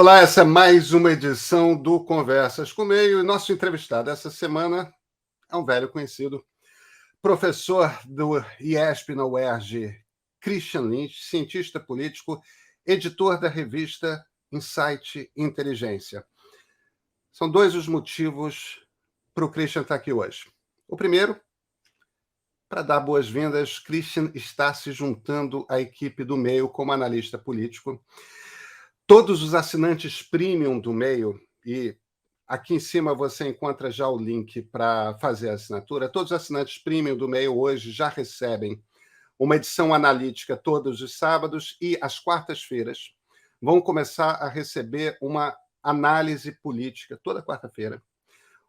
Olá, essa é mais uma edição do Conversas com Meio e nosso entrevistado essa semana é um velho conhecido, professor do IESP na UERJ, Christian Lynch, cientista político, editor da revista Insight Inteligência. São dois os motivos para o Christian estar aqui hoje. O primeiro, para dar boas-vindas, Christian está se juntando à equipe do Meio como analista político. Todos os assinantes premium do Meio, e aqui em cima você encontra já o link para fazer a assinatura, todos os assinantes premium do Meio hoje já recebem uma edição analítica todos os sábados e às quartas-feiras vão começar a receber uma análise política toda quarta-feira.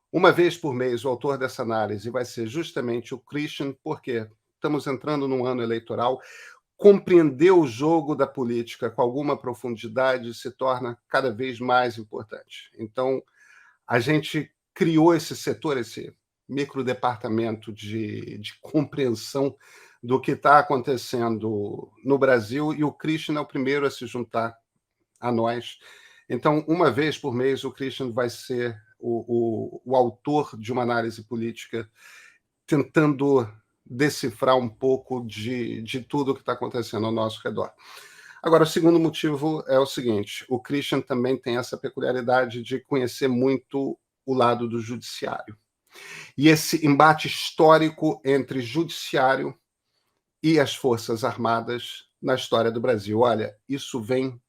Uma vez por mês, o autor dessa análise vai ser justamente o Christian, porque estamos entrando num ano eleitoral. Compreender o jogo da política com alguma profundidade se torna cada vez mais importante. Então, a gente criou esse setor, esse microdepartamento de compreensão do que está acontecendo no Brasil, e o Christian é o primeiro a se juntar a nós. Então, uma vez por mês, o Christian vai ser o autor de uma análise política, tentando decifrar um pouco de tudo o que está acontecendo ao nosso redor. Agora, o segundo motivo é o seguinte: o Christian também tem essa peculiaridade de conhecer muito o lado do judiciário. E esse embate histórico entre judiciário e as Forças Armadas na história do Brasil. Olha, isso vem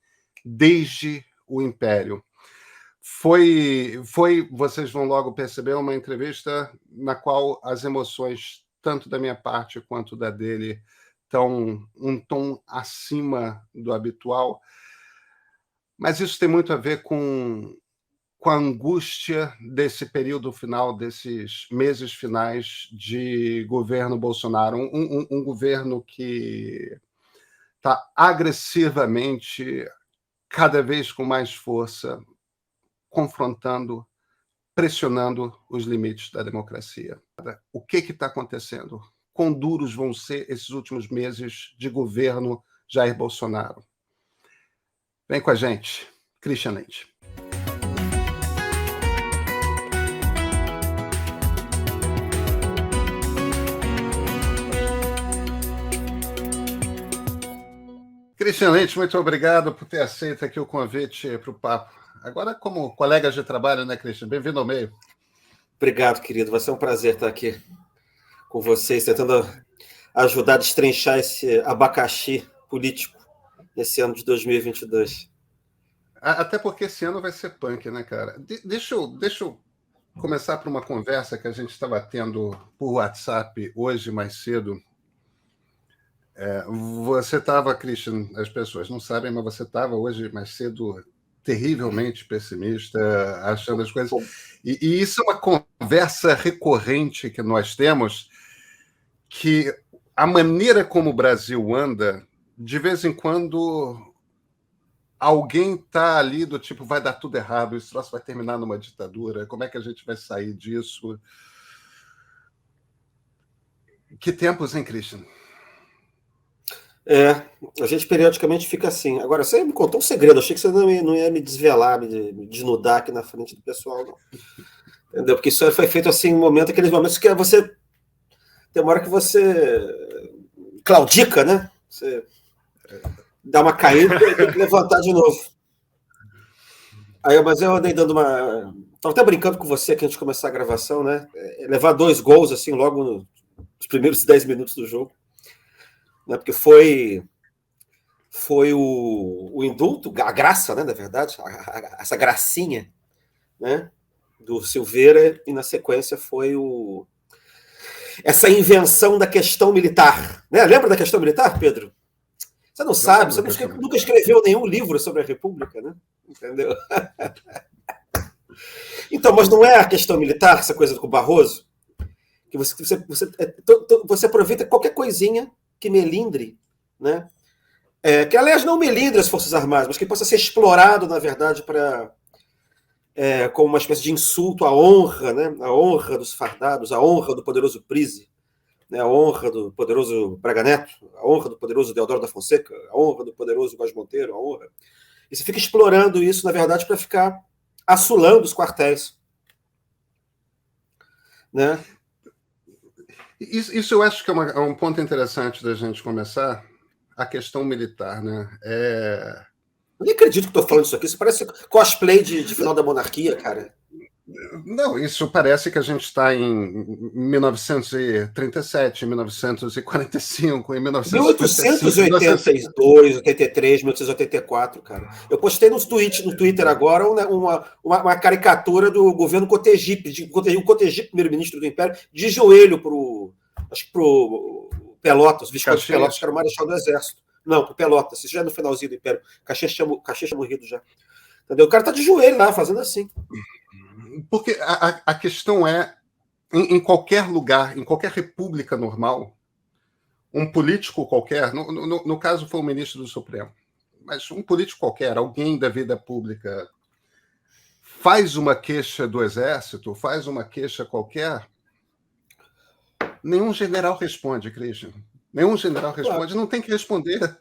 desde o Império. Foi, vocês vão logo perceber, uma entrevista na qual as emoções, tanto da minha parte quanto da dele, estão um tom acima do habitual. Mas isso tem muito a ver com a angústia desse período final, desses meses finais de governo Bolsonaro. Um governo que está agressivamente, cada vez com mais força, confrontando, pressionando os limites da democracia. O que está acontecendo? Quão duros vão ser esses últimos meses de governo Jair Bolsonaro? Vem com a gente, Christian Lynch. Christian Lynch, muito obrigado por ter aceito aqui o convite para o papo. Agora, como colegas de trabalho, né, Christian? Bem-vindo ao Meio. Obrigado, querido. Vai ser um prazer estar aqui com vocês, tentando ajudar a destrinchar esse abacaxi político nesse ano de 2022. Até porque esse ano vai ser punk, né, cara? Deixa eu começar por uma conversa que a gente estava tendo por WhatsApp hoje mais cedo. Você estava, Christian, as pessoas não sabem, mas você estava hoje mais cedo terrivelmente pessimista, achando as coisas... E isso é uma conversa recorrente que nós temos, que a maneira como o Brasil anda, de vez em quando alguém está ali do tipo, vai dar tudo errado, isso vai terminar numa ditadura, como é que a gente vai sair disso? Que tempos, hein, Christian? A gente periodicamente fica assim. Agora, você me contou um segredo, achei que você não ia me desvelar, me desnudar aqui na frente do pessoal, não. Entendeu? Porque isso foi feito assim, aqueles momentos que você... Tem uma hora que você claudica, né? Você dá uma caída e tem que levantar de novo. Mas eu andei dando uma... Estava até brincando com você aqui antes de começar a gravação, né? Levar 2 gols, assim, logo nos primeiros 10 minutos do jogo. Né? Porque foi o indulto, a graça, né, na verdade, essa gracinha, né, do Silveira, e na sequência foi essa invenção da questão militar. Né? Lembra da questão militar, Pedro? Você não sabe, você nunca escreveu nenhum livro sobre a República, né? Entendeu? Então, mas não é a questão militar, essa coisa com o Barroso? Que você aproveita qualquer coisinha que melindre, né? Que, aliás, não melindre as Forças Armadas, mas que possa ser explorado, na verdade, como uma espécie de insulto à honra, né? A honra dos fardados, a honra do poderoso Prise, né? A honra do poderoso Braga Neto, a honra do poderoso Deodoro da Fonseca, a honra do poderoso Góes Monteiro, a honra... E você fica explorando isso, na verdade, para ficar assolando os quartéis. Né? Isso eu acho que é um ponto interessante da gente começar, a questão militar, né? Eu nem acredito que estou falando isso aqui, isso parece cosplay de final da monarquia, cara. Não, isso parece que a gente está em 1937, 1945, em 1955. 1882, 83, 1884, cara. Eu postei no Twitter agora uma caricatura do governo Cotegipe, o Cotegipe, primeiro-ministro do Império, de joelho pro Pelotas, Visconde de Pelotas, que era o marechal do Exército. Não, pro Pelotas, isso já é no finalzinho do Império. Caxias tinha morrido já. Entendeu? O cara tá de joelho lá, fazendo assim. Porque a questão é, em qualquer lugar, em qualquer república normal, um político qualquer, no caso foi o ministro do Supremo, mas um político qualquer, alguém da vida pública, faz uma queixa do Exército, faz uma queixa qualquer, nenhum general responde, Christian. Nenhum general responde, não tem que responder.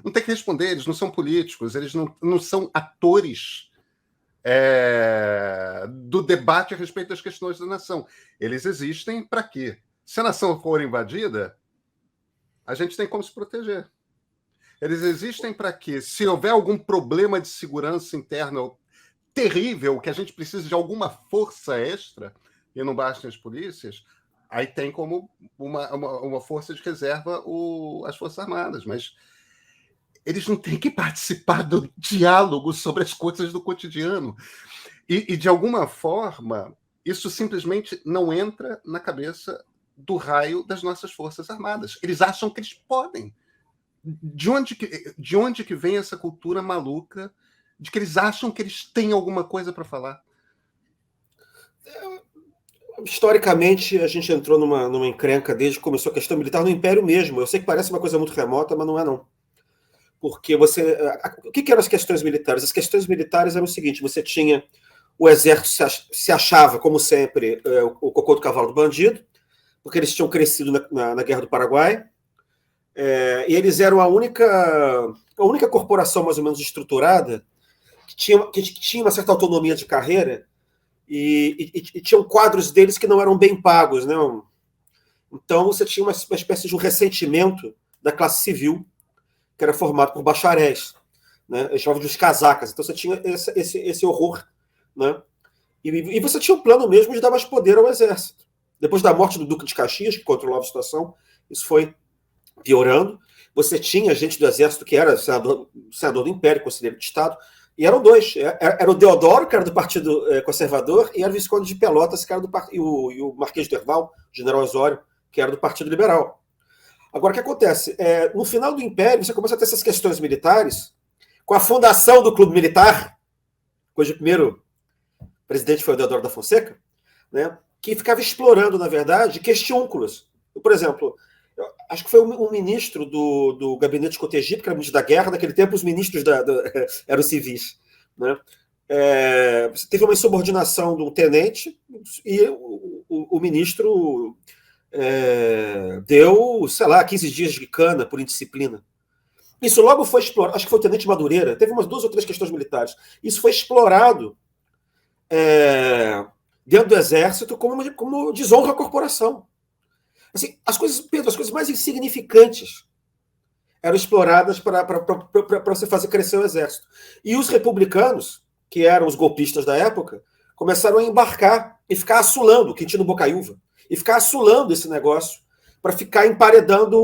Não tem que responder, eles não são políticos, eles não são atores do debate a respeito das questões da nação. Eles existem para quê? Se a nação for invadida, a gente tem como se proteger. Eles existem para quê? Se houver algum problema de segurança interna terrível, que a gente precisa de alguma força extra, e não bastam as polícias, aí tem como uma força de reserva as Forças Armadas, mas eles não têm que participar do diálogo sobre as coisas do cotidiano. E de alguma forma, isso simplesmente não entra na cabeça do raio das nossas Forças Armadas. Eles acham que eles podem. De onde que vem essa cultura maluca de que eles acham que eles têm alguma coisa para falar? Historicamente, a gente entrou numa encrenca desde que começou a questão militar no Império mesmo. Eu sei que parece uma coisa muito remota, mas não é, não. Porque o que eram as questões militares? As questões militares eram o seguinte: você tinha o exército se achava, como sempre, o cocô do cavalo do bandido, porque eles tinham crescido na Guerra do Paraguai, e eles eram a única corporação mais ou menos estruturada que tinha uma certa autonomia de carreira e tinham quadros deles que não eram bem pagos, né? Então você tinha uma espécie de um ressentimento da classe civil, que era formado por bacharéis, né? Eles chamavam de os casacas. Então você tinha esse horror, né? E você tinha um plano mesmo de dar mais poder ao exército. Depois da morte do Duque de Caxias, que controlava a situação, isso foi piorando. Você tinha gente do exército que era senador do Império, conselheiro de Estado, e eram dois. Era o Deodoro, que era do Partido Conservador, e era o Visconde de Pelotas, que era e o Marquês de Herval, general Osório, que era do Partido Liberal. Agora, o que acontece? No final do Império, você começa a ter essas questões militares, com a fundação do Clube Militar, cujo primeiro presidente foi o Deodoro da Fonseca, né, que ficava explorando, na verdade, questiúnculos. Por exemplo, acho que foi um ministro do gabinete Cotegipe, que era ministro da guerra, naquele tempo os ministros eram civis. Né? Você teve uma insubordinação de um tenente e o ministro deu, sei lá, 15 dias de cana por indisciplina. Isso logo foi explorado, acho que foi o tenente Madureira, teve umas 2 ou 3 questões militares. Isso foi explorado dentro do exército como desonra à corporação. Assim, as coisas mais insignificantes eram exploradas para você fazer crescer o exército. E os republicanos, que eram os golpistas da época, começaram a embarcar e ficar assolando o Quintino Bocaiúva, e ficar assolando esse negócio para ficar emparedando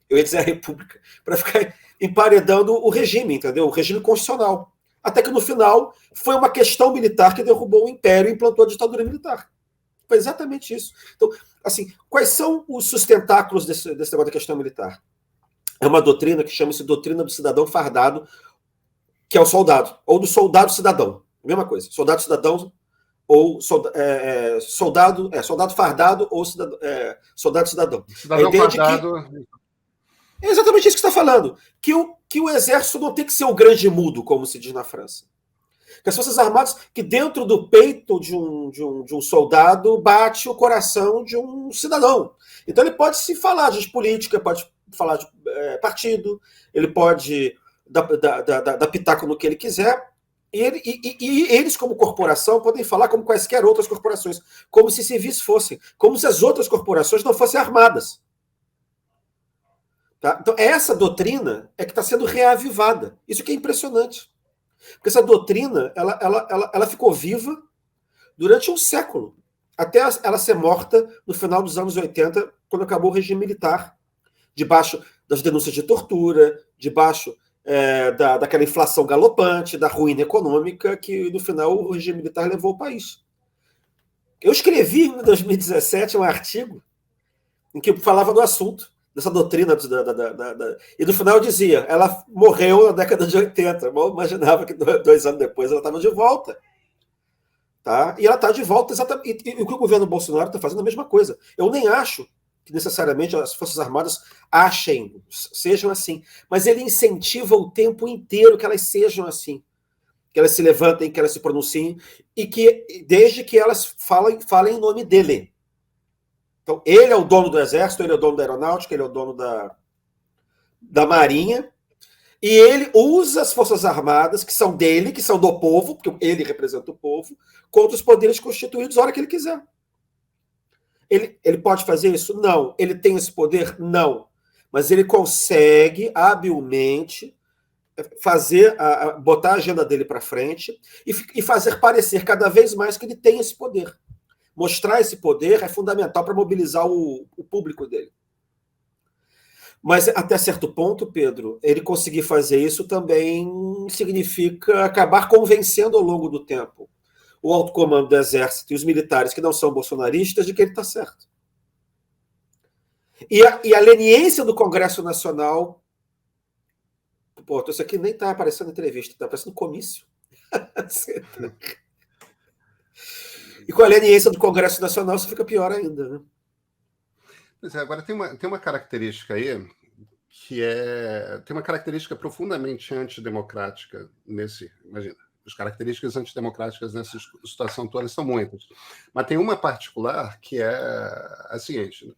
eu ia dizer a República, para ficar emparedando o regime, entendeu? O regime constitucional. Até que no final foi uma questão militar que derrubou o Império e implantou a ditadura militar. Foi exatamente isso. Então, assim, quais são os sustentáculos desse negócio da questão militar? É uma doutrina que chama-se doutrina do cidadão fardado, que é o soldado, ou do soldado cidadão. Mesma coisa. Soldado cidadão ou soldado fardado ou soldado cidadão. Cidadão fardado. É exatamente isso que você está falando. Que o exército não tem que ser o grande mudo, como se diz na França. Que as Forças Armadas, que dentro do peito de um soldado bate o coração de um cidadão. Então ele pode se falar de política, pode falar de partido, ele pode dar pitaco no que ele quiser, e eles, como corporação, podem falar como quaisquer outras corporações, como se civis fossem, como se as outras corporações não fossem armadas. Tá? Então, essa doutrina é que está sendo reavivada. Isso que é impressionante. Porque essa doutrina ela ficou viva durante um século, até ela ser morta no final dos anos 80, quando acabou o regime militar, debaixo das denúncias de tortura, debaixo daquela inflação galopante, da ruína econômica, que no final o regime militar levou o país. Eu escrevi em 2017 um artigo em que eu falava do assunto, dessa doutrina, e no final eu dizia, ela morreu na década de 80, eu imaginava que 2 anos depois ela estava de volta. Tá? E ela está de volta exatamente. E o que o governo Bolsonaro está fazendo é a mesma coisa. Eu nem acho que necessariamente as Forças Armadas sejam assim, mas ele incentiva o tempo inteiro que elas sejam assim, que elas se levantem, que elas se pronunciem, e que desde que elas falem em nome dele. Então, ele é o dono do Exército, ele é o dono da Aeronáutica, ele é o dono da Marinha, e ele usa as Forças Armadas, que são dele, que são do povo, porque ele representa o povo, contra os poderes constituídos a hora que ele quiser. Ele pode fazer isso? Não. Ele tem esse poder? Não. Mas ele consegue, habilmente, botar a agenda dele para frente e fazer parecer cada vez mais que ele tem esse poder. Mostrar esse poder é fundamental para mobilizar o público dele. Mas até certo ponto, Pedro, ele conseguir fazer isso também significa acabar convencendo ao longo do tempo o alto comando do Exército e os militares que não são bolsonaristas de que ele está certo. E a leniência do Congresso Nacional... Pô, isso aqui nem está aparecendo em entrevista, está aparecendo comício. E com a leniência do Congresso Nacional isso fica pior ainda, né? Pois é, agora tem uma característica aí tem uma característica profundamente antidemocrática imagina, as características antidemocráticas nessa situação toda são muitas, mas tem uma particular que é a seguinte: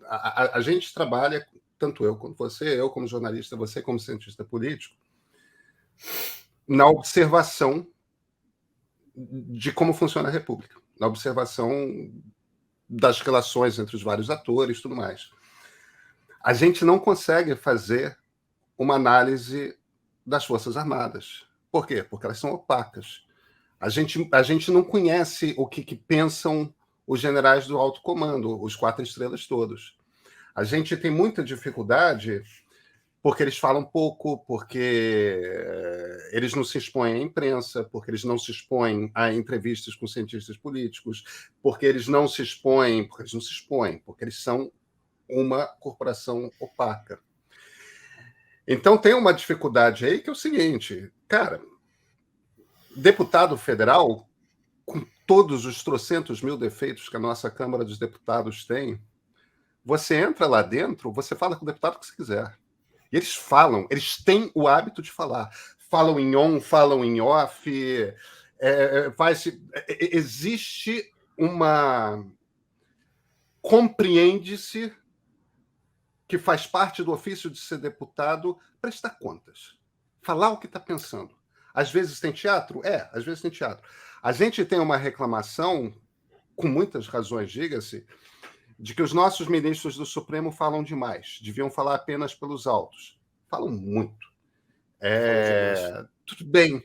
a gente trabalha, tanto eu quanto você, eu como jornalista, você como cientista político, na observação de como funciona a República, na observação das relações entre os vários atores e tudo mais. A gente não consegue fazer uma análise das Forças Armadas. Por quê? Porque elas são opacas. A gente não conhece o que pensam os generais do alto comando, os 4 estrelas todos. A gente tem muita dificuldade porque eles falam pouco, porque eles não se expõem à imprensa, porque eles não se expõem a entrevistas com cientistas políticos, porque eles não se expõem, porque eles são uma corporação opaca. Então tem uma dificuldade aí que é o seguinte, cara, deputado federal, com todos os trocentos mil defeitos que a nossa Câmara dos Deputados tem, você entra lá dentro, você fala com o deputado que você quiser. E eles falam, eles têm o hábito de falar. Falam em on, falam em off. Existe uma... Compreende-se que faz parte do ofício de ser deputado prestar contas. Falar o que está pensando. Às vezes tem teatro? Às vezes tem teatro. A gente tem uma reclamação, com muitas razões, diga-se, de que os nossos ministros do Supremo falam demais, deviam falar apenas pelos autos. Falam muito. Tudo bem.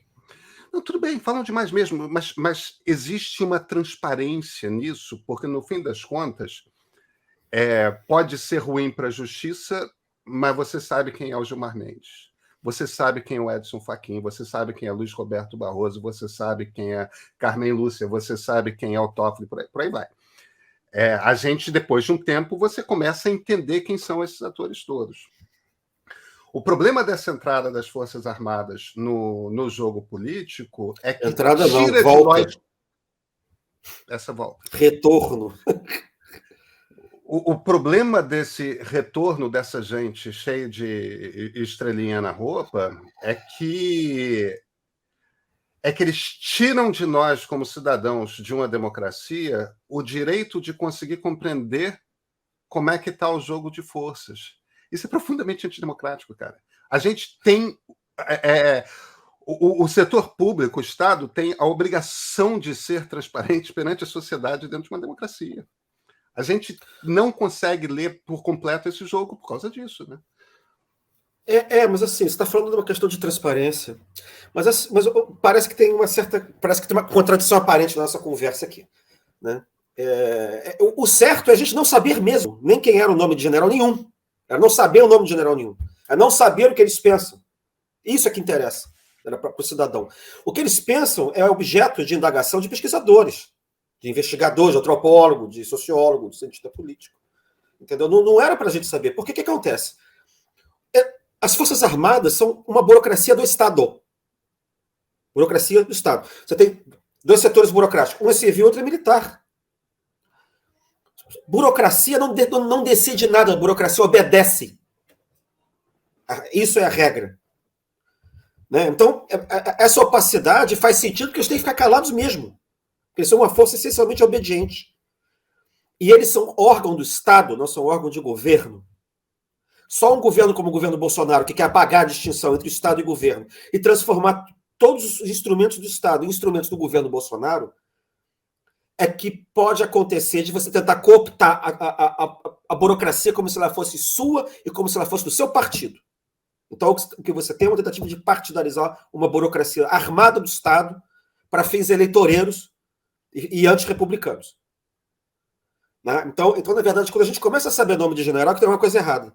Não, tudo bem, falam demais mesmo, mas existe uma transparência nisso, porque, no fim das contas, pode ser ruim para a justiça, mas você sabe quem é o Gilmar Mendes. Você sabe quem é o Edson Fachin, você sabe quem é Luiz Roberto Barroso, você sabe quem é Carmen Lúcia, você sabe quem é o Toffoli, por aí vai. A gente, depois de um tempo, você começa a entender quem são esses atores todos. O problema dessa entrada das Forças Armadas no jogo político é que entrada tira não, volta. de nós essa volta. Retorno. O problema desse retorno dessa gente cheia de estrelinha na roupa é que eles tiram de nós, como cidadãos de uma democracia, o direito de conseguir compreender como é que está o jogo de forças. Isso é profundamente antidemocrático, cara. A gente tem O setor público, o Estado, tem a obrigação de ser transparente perante a sociedade dentro de uma democracia. A gente não consegue ler por completo esse jogo por causa disso, né? Mas assim, você está falando de uma questão de transparência, mas parece que tem uma contradição aparente na nossa conversa aqui, né? O certo é a gente não saber mesmo nem quem era o nome de general nenhum. Era não saber o nome de general nenhum. É não saber o que eles pensam. Isso é que interessa para o cidadão. O que eles pensam é objeto de indagação de pesquisadores, de investigadores, de antropólogo, de sociólogo, de cientista político. Entendeu? Não era para a gente saber. Porque o que acontece? As Forças Armadas são uma burocracia do Estado. Burocracia do Estado. Você tem dois setores burocráticos. Um é civil, outro é militar. Burocracia não decide nada. A burocracia obedece. Isso é a regra. Né? Então, essa opacidade faz sentido porque eles têm que ficar calados mesmo. Porque eles são uma força essencialmente obediente. E eles são órgão do Estado, não são órgão de governo. Só um governo como o governo Bolsonaro, que quer apagar a distinção entre Estado e governo e transformar todos os instrumentos do Estado em instrumentos do governo Bolsonaro, é que pode acontecer de você tentar cooptar a burocracia como se ela fosse sua e como se ela fosse do seu partido. Então, o que você tem é uma tentativa de partidarizar uma burocracia armada do Estado para fins eleitoreiros e antirrepublicanos. Né? Então, na verdade, quando a gente começa a saber o nome de general, que tem uma coisa errada.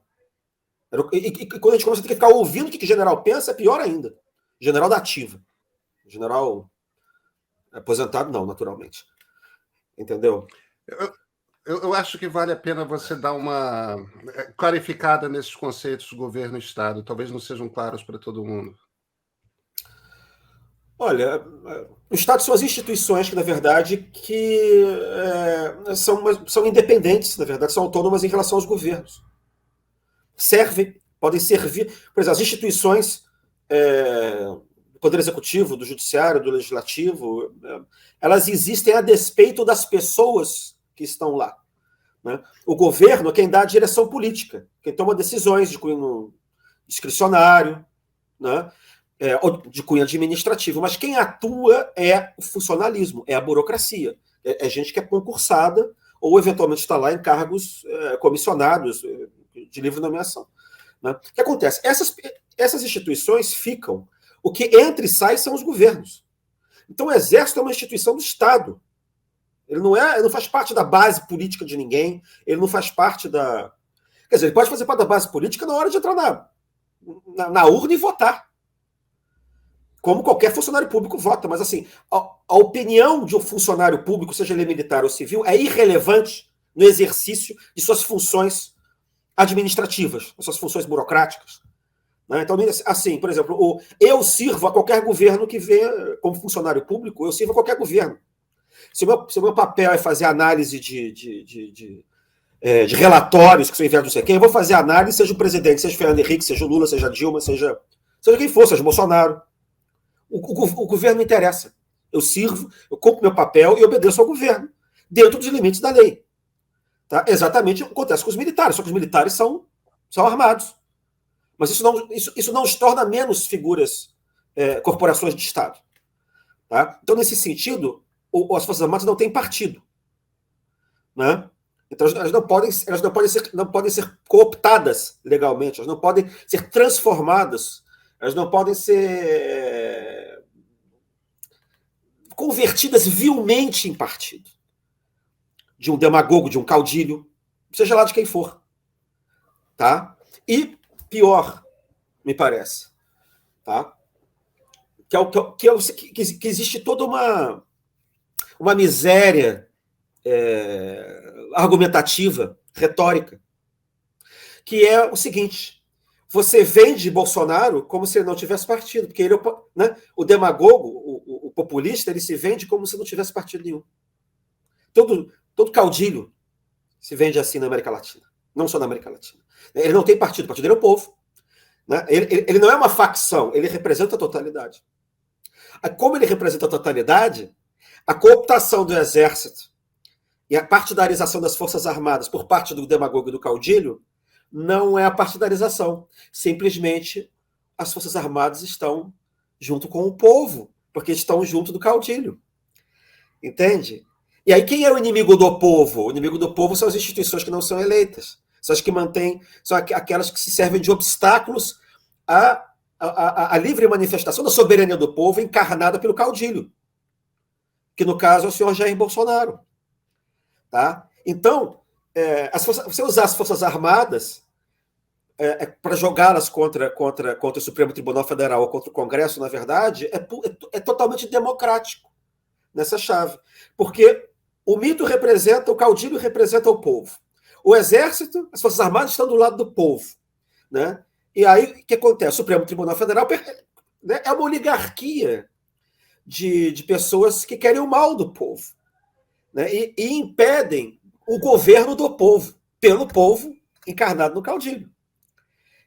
E quando a gente começa a ter que ficar ouvindo o que o general pensa, é pior ainda. General da ativa. General aposentado, não, naturalmente. Entendeu? Eu acho que vale a pena você dar uma clarificada nesses conceitos governo e Estado. Talvez não sejam claros para todo mundo. Olha, o Estado são as instituições que, na verdade, são independentes, na verdade, são autônomas em relação aos governos. Podem servir, por exemplo, as instituições do Poder Executivo, do Judiciário, do Legislativo, elas existem a despeito das pessoas que estão lá. Né? O governo é quem dá a direção política, quem toma decisões de cunho discricionário, né? Ou de cunho administrativo, mas quem atua é o funcionalismo, é a burocracia, é gente que é concursada ou eventualmente está lá em cargos comissionados de livre nomeação. Né? O que acontece? Essas instituições ficam. O que entra e sai são os governos. Então o Exército é uma instituição do Estado. Ele não faz parte da base política de ninguém, ele não faz parte da... Quer dizer, ele pode fazer parte da base política na hora de entrar na urna e votar. Como qualquer funcionário público vota, mas assim, a opinião de um funcionário público, seja ele militar ou civil, é irrelevante no exercício de suas funções administrativas, suas funções burocráticas. Né? Então, assim, por exemplo, eu sirvo a qualquer governo que vê, como funcionário público, eu sirvo a qualquer governo. Se o meu papel é fazer análise de relatórios que são enviados não sei quem, eu vou fazer análise, seja o presidente, seja o Fernando Henrique, seja o Lula, seja a Dilma, seja quem for, seja o Bolsonaro. O governo não interessa. Eu sirvo, eu cumpro meu papel e obedeço ao governo, dentro dos limites da lei. Tá? Exatamente o que acontece com os militares, só que os militares são armados. Mas isso não os torna menos figuras, corporações de Estado. Tá? Então, nesse sentido, as Forças Armadas não têm partido. Né? Então, elas não podem ser cooptadas legalmente, elas não podem ser transformadas, elas não podem ser convertidas vilmente em partido. De um demagogo, de um caudilho, seja lá de quem for. Tá? E pior, me parece, tá? Que existe toda uma miséria argumentativa, retórica, que é o seguinte: você vende Bolsonaro como se ele não tivesse partido, porque ele, né, o demagogo, o populista, ele se vende como se não tivesse partido nenhum. Todo caudilho se vende assim na América Latina, não só na América Latina. Ele não tem partido, o partido dele é o povo. Né? Ele não é uma facção, ele representa a totalidade. Como ele representa a totalidade, a cooptação do exército e a partidarização das Forças Armadas por parte do demagogo e do caudilho não é a partidarização. Simplesmente as Forças Armadas estão junto com o povo, porque estão junto do caudilho. Entende? E aí, quem é o inimigo do povo? O inimigo do povo são as instituições que não são eleitas. São as que mantêm, são aquelas que se servem de obstáculos à livre manifestação da soberania do povo encarnada pelo caudilho, que no caso é o senhor Jair Bolsonaro. Tá? Então, você usar as Forças Armadas para jogá-las contra o Supremo Tribunal Federal ou contra o Congresso, na verdade, é totalmente democrático nessa chave. Porque o mito representa, o caudilho representa o povo. O Exército, as Forças Armadas estão do lado do povo. Né? E aí, o que acontece? O Supremo Tribunal Federal é uma oligarquia de pessoas que querem o mal do povo. Né? E impedem o governo do povo, pelo povo encarnado no caudilho.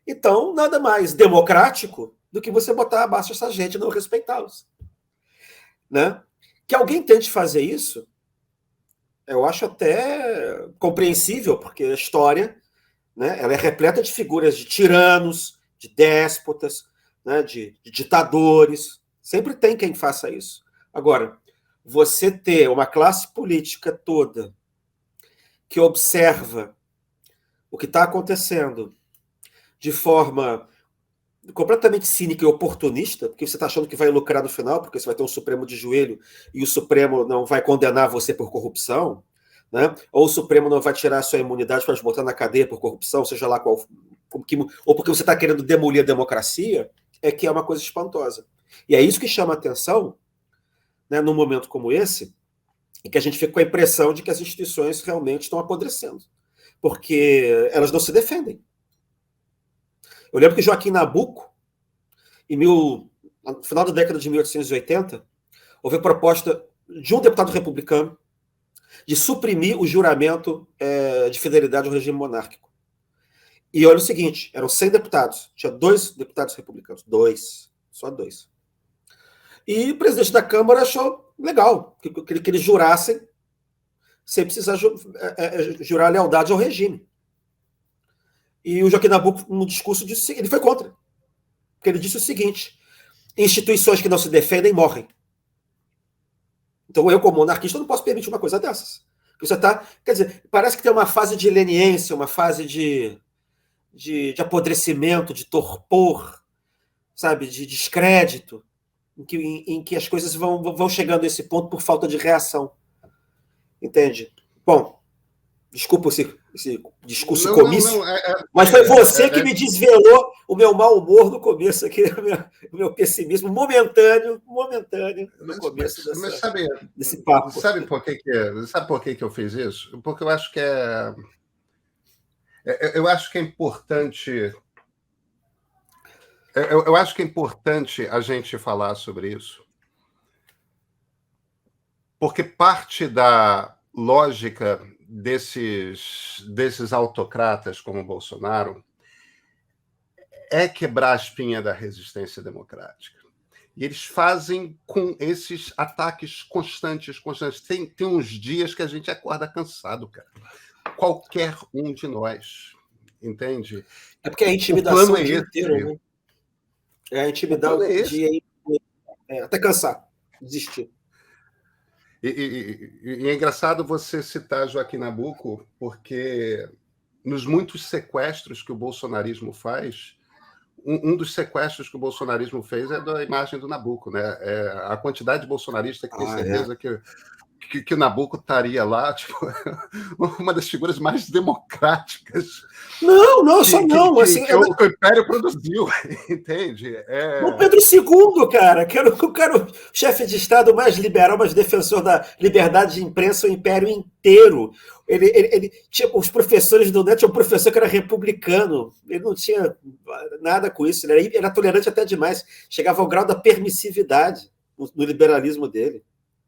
Então, nada mais democrático do que você botar abaixo essa gente e não respeitá-los. Né? Que alguém tente fazer isso, eu acho até compreensível, porque a história, né, ela é repleta de figuras de tiranos, de déspotas, né, de ditadores. Sempre tem quem faça isso. Agora, você ter uma classe política toda que observa o que está acontecendo de forma completamente cínica e oportunista, porque você está achando que vai lucrar no final, porque você vai ter um Supremo de joelho e o Supremo não vai condenar você por corrupção, né? Ou o Supremo não vai tirar a sua imunidade para te botar na cadeia por corrupção, seja lá qual, ou porque você está querendo demolir a democracia, que é uma coisa espantosa. E é isso que chama a atenção, né, num momento como esse, em que a gente fica com a impressão de que as instituições realmente estão apodrecendo, porque elas não se defendem. Eu lembro que Joaquim Nabuco, no final da década de 1880, houve a proposta de um deputado republicano de suprimir o juramento de fidelidade ao regime monárquico. E olha o seguinte, eram 100 deputados, tinha 2 deputados republicanos, só 2. E o presidente da Câmara achou legal que eles jurassem sem precisar jurar lealdade ao regime. E o Joaquim Nabuco, no discurso, ele foi contra. Porque ele disse o seguinte: instituições que não se defendem morrem. Então eu, como monarquista, não posso permitir uma coisa dessas. Você tá, quer dizer, parece que tem uma fase de leniência, uma fase de apodrecimento, de torpor, sabe, de descrédito, em que as coisas vão chegando a esse ponto por falta de reação. Entende? Bom, desculpa esse discurso comício, mas foi você que me desvelou o meu mau humor no começo aqui, o meu pessimismo momentâneo no começo desse papo. Sabe por que eu fiz isso? Porque eu acho que eu acho que é importante. Eu acho que é importante a gente falar sobre isso, porque parte da lógica desses autocratas como o Bolsonaro é quebrar a espinha da resistência democrática. E eles fazem com esses ataques constantes. Tem uns dias que a gente acorda cansado, cara. Qualquer um de nós, entende? É porque a intimidação o dia inteiro, né? É intimidar o dia até cansar, desistir. E é engraçado você citar Joaquim Nabuco, porque nos muitos sequestros que o bolsonarismo faz, um dos sequestros que o bolsonarismo fez é da imagem do Nabuco, né? A quantidade de bolsonarista que tem certeza que o Nabuco estaria lá, tipo, uma das figuras mais democráticas. Não. Que o Império produziu, entende? O Pedro II, cara, que era o chefe de Estado mais liberal, mais defensor da liberdade de imprensa, o Império inteiro. Ele tinha, os professores do NET, tinha um professor que era republicano, ele não tinha nada com isso, ele era tolerante até demais, chegava ao grau da permissividade no liberalismo dele.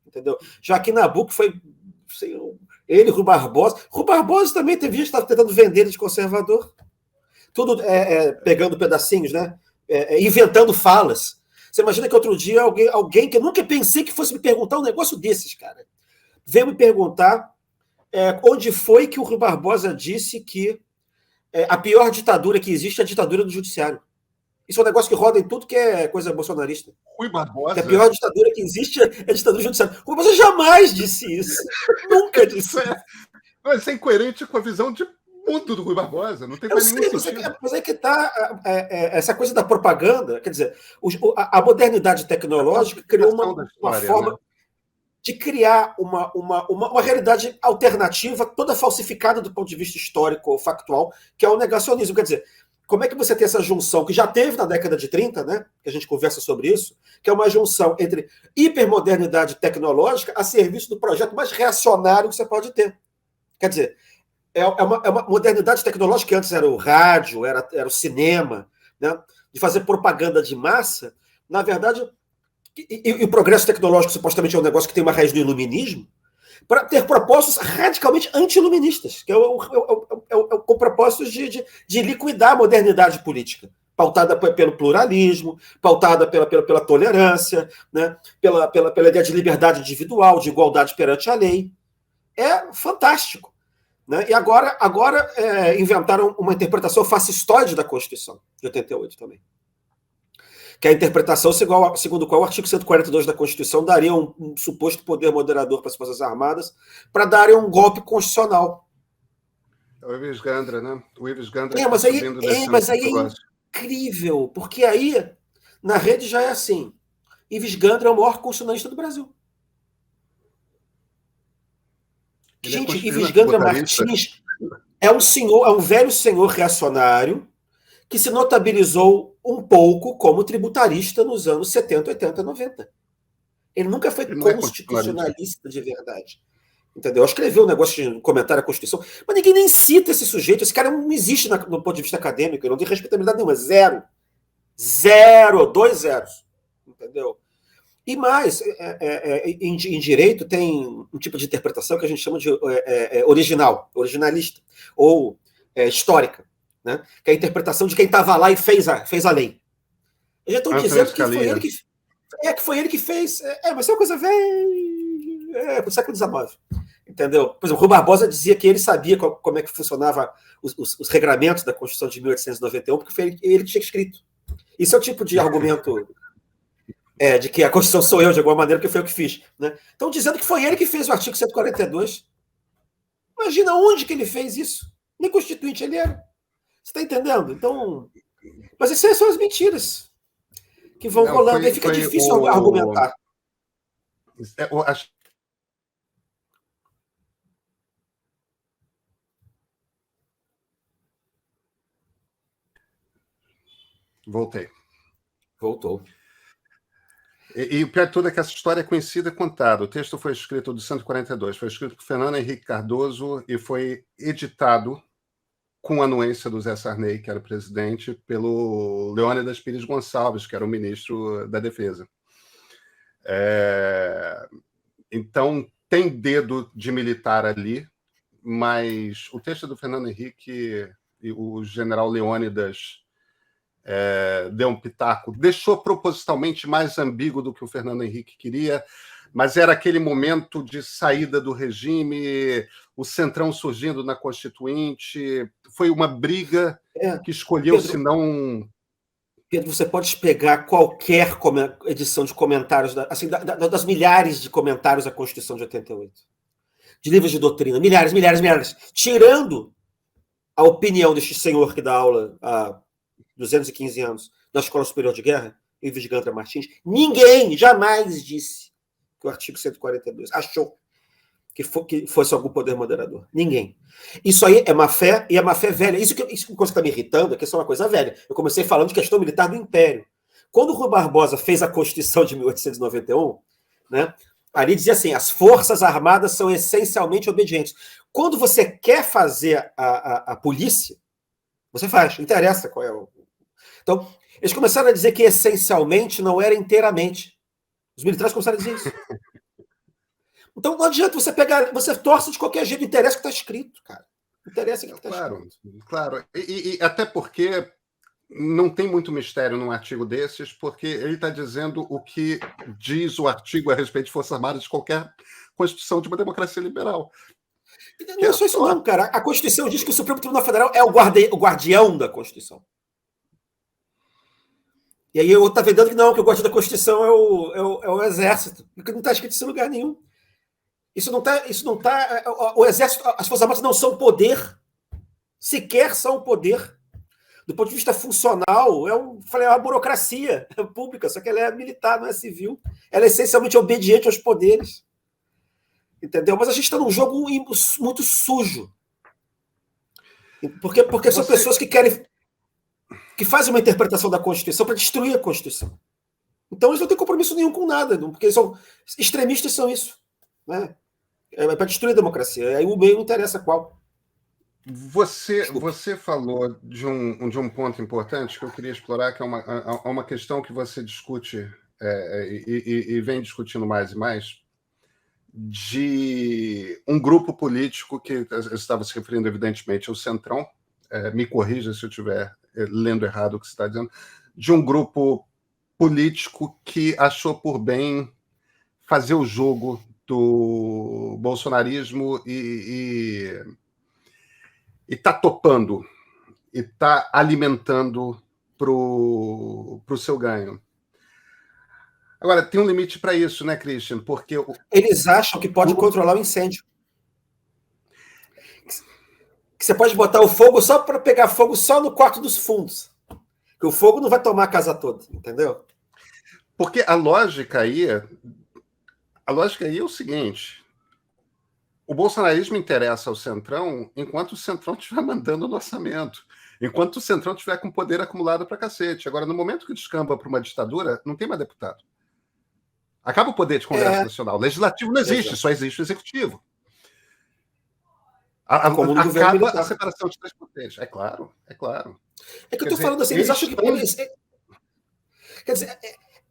Entendeu? Joaquim Nabuco foi ele, Rui Barbosa. Rui Barbosa também teve gente que estava tentando vender ele de conservador. Tudo pegando pedacinhos, né? Inventando falas. Você imagina que outro dia alguém que eu nunca pensei que fosse me perguntar um negócio desses, cara, veio me perguntar onde foi que o Rui Barbosa disse que a pior ditadura que existe é a ditadura do judiciário. Isso é um negócio que roda em tudo que é coisa bolsonarista. Rui Que Barbosa. a pior ditadura que existe é a ditadura judiciária. Rui Barbosa jamais disse isso. Nunca disse isso. Isso é incoerente com a visão de mundo do Rui Barbosa. Não tem mais nenhum sentido. Mas é que está essa coisa da propaganda. Quer dizer, a modernidade tecnológica criou uma forma, né, de criar uma realidade alternativa, toda falsificada do ponto de vista histórico ou factual, que é o negacionismo. Quer dizer, como é que você tem essa junção, que já teve na década de 30, né, que a gente conversa sobre isso, que é uma junção entre hipermodernidade tecnológica a serviço do projeto mais reacionário que você pode ter. Quer dizer, é uma modernidade tecnológica que antes era o rádio, era o cinema, né, de fazer propaganda de massa. Na verdade, e o progresso tecnológico supostamente é um negócio que tem uma raiz no iluminismo, para ter propósitos radicalmente anti-iluministas, que com propósitos de liquidar a modernidade política, pautada pelo pluralismo, pautada pela tolerância, né, pela ideia de liberdade individual, de igualdade perante a lei. É fantástico. Né? E agora inventaram uma interpretação fascistoide da Constituição, de 88 também. Que é a interpretação segundo a qual o artigo 142 da Constituição daria um suposto poder moderador para as Forças Armadas para darem um golpe constitucional. É o Ives Gandra, né? O Ives Gandra mas aí é incrível, porque aí na rede já é assim. Ives Gandra é o maior constitucionalista do Brasil. Gente, Ives Gandra Martins é um velho senhor reacionário que se notabilizou um pouco como tributarista nos anos 70, 80, 90. Ele nunca foi constitucionalista de verdade. Entendeu? Escreveu um negócio de comentário à Constituição, mas ninguém nem cita esse sujeito. Esse cara não existe no ponto de vista acadêmico, ele não tem respeitabilidade nenhuma. Zero. 2 zeros. Entendeu? E mais, em direito tem um tipo de interpretação que a gente chama de originalista, ou histórica. Né? Que é a interpretação de quem estava lá e fez a lei. Eles já estão dizendo que foi ele que fez. Mas isso é uma coisa velha. Do século XIX. Entendeu? Por exemplo, o Rui Barbosa dizia que ele sabia como é que funcionava os regramentos da Constituição de 1891, porque foi ele que tinha escrito. Isso é o tipo de argumento de que a Constituição sou eu, de alguma maneira, que foi eu que fiz. Né? Estão dizendo que foi ele que fez o artigo 142. Imagina onde que ele fez isso. Nem constituinte ele era. Você está entendendo? Então, mas essas são as mentiras que vão rolando. Aí fica difícil argumentar. Voltei. Voltou. E o pior de tudo é que essa história é conhecida e contada. O texto foi escrito do 142, foi escrito por Fernando Henrique Cardoso e foi editado com a anuência do Zé Sarney, que era o presidente, pelo Leônidas Pires Gonçalves, que era o ministro da Defesa. Então, tem dedo de militar ali, mas o texto do Fernando Henrique e o general Leônidas deu um pitaco, deixou propositalmente mais ambíguo do que o Fernando Henrique queria, mas era aquele momento de saída do regime, o Centrão surgindo na Constituinte, foi uma briga que escolheu, se não... Pedro, você pode pegar qualquer edição de comentários, das milhares de comentários da Constituição de 88, de livros de doutrina, milhares, tirando a opinião deste senhor que dá aula há 215 anos na Escola Superior de Guerra, Ives Gandra Martins, ninguém jamais disse que o artigo 142 achou que fosse algum poder moderador. Ninguém. Isso aí é má fé, e é má fé velha. Isso que está me irritando é que isso é uma coisa velha. Eu comecei falando de questão militar do Império. Quando o Rui Barbosa fez a Constituição de 1891, né, ali dizia assim, as Forças Armadas são essencialmente obedientes. Quando você quer fazer a polícia, você faz, não interessa qual é o... Então, eles começaram a dizer que essencialmente não era inteiramente. Os militares começaram a dizer isso. Então não adianta você pegar, você torce de qualquer jeito, interessa o que está escrito, cara. Interessa o que está escrito. Claro. E até porque não tem muito mistério num artigo desses, porque ele está dizendo o que diz o artigo a respeito de Forças Armadas de qualquer Constituição de uma democracia liberal. Não é só isso não, cara. A Constituição diz que o Supremo Tribunal Federal é o guardião da Constituição. E aí eu tá vendendo que não, que o guarda da Constituição é o Exército, porque não está escrito isso em lugar nenhum. Isso não tá. O Exército, as Forças Armadas não são poder, sequer são poder. Do ponto de vista funcional, é uma burocracia pública, só que ela é militar, não é civil. Ela é essencialmente obediente aos poderes. Entendeu? Mas a gente está num jogo muito sujo. Porque são pessoas que fazem uma interpretação da Constituição para destruir a Constituição. Então eles não têm compromisso nenhum com nada, porque extremistas são isso. Né? É para destruir a democracia. Aí o meio não interessa qual. Você falou de um ponto importante que eu queria explorar, que é uma questão que você discute e vem discutindo mais e mais, de um grupo político que eu estava se referindo, evidentemente, ao Centrão, me corrija se eu estiver lendo errado o que você está dizendo, de um grupo político que achou por bem fazer o jogo do bolsonarismo e está topando, e está alimentando para o seu ganho. Agora, tem um limite para isso, né, Christian? Porque eles acham que pode controlar o incêndio. Que você pode botar o fogo só para pegar fogo só no quarto dos fundos. Que o fogo não vai tomar a casa toda, entendeu? Porque a lógica aí é o seguinte: o bolsonarismo interessa ao Centrão enquanto o Centrão estiver mandando no orçamento, enquanto o Centrão estiver com poder acumulado para cacete. Agora, no momento que descamba para uma ditadura, não tem mais deputado. Acaba o poder de Congresso Nacional. O legislativo não existe, só existe o executivo. Acaba a separação de três potências. É claro. É que eu estou falando assim, eles acham que... Quer dizer,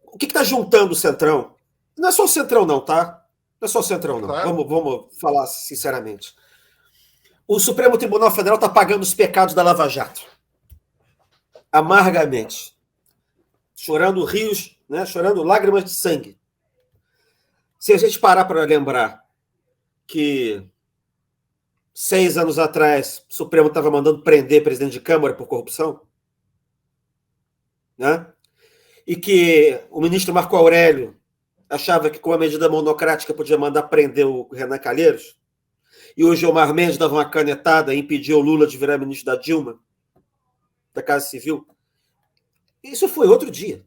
o que está juntando o Centrão? Não é só o Centrão não, tá? Não é só o Centrão não. Claro. Vamos falar sinceramente. O Supremo Tribunal Federal está pagando os pecados da Lava Jato. Amargamente. Chorando rios, né? Chorando lágrimas de sangue. Se a gente parar para lembrar que 6 anos atrás o Supremo estava mandando prender presidente de Câmara por corrupção, né? E que o ministro Marco Aurélio achava que com a medida monocrática podia mandar prender o Renan Calheiros, e o Gilmar Mendes dava uma canetada e impediu o Lula de virar ministro da Dilma, da Casa Civil. Isso foi outro dia.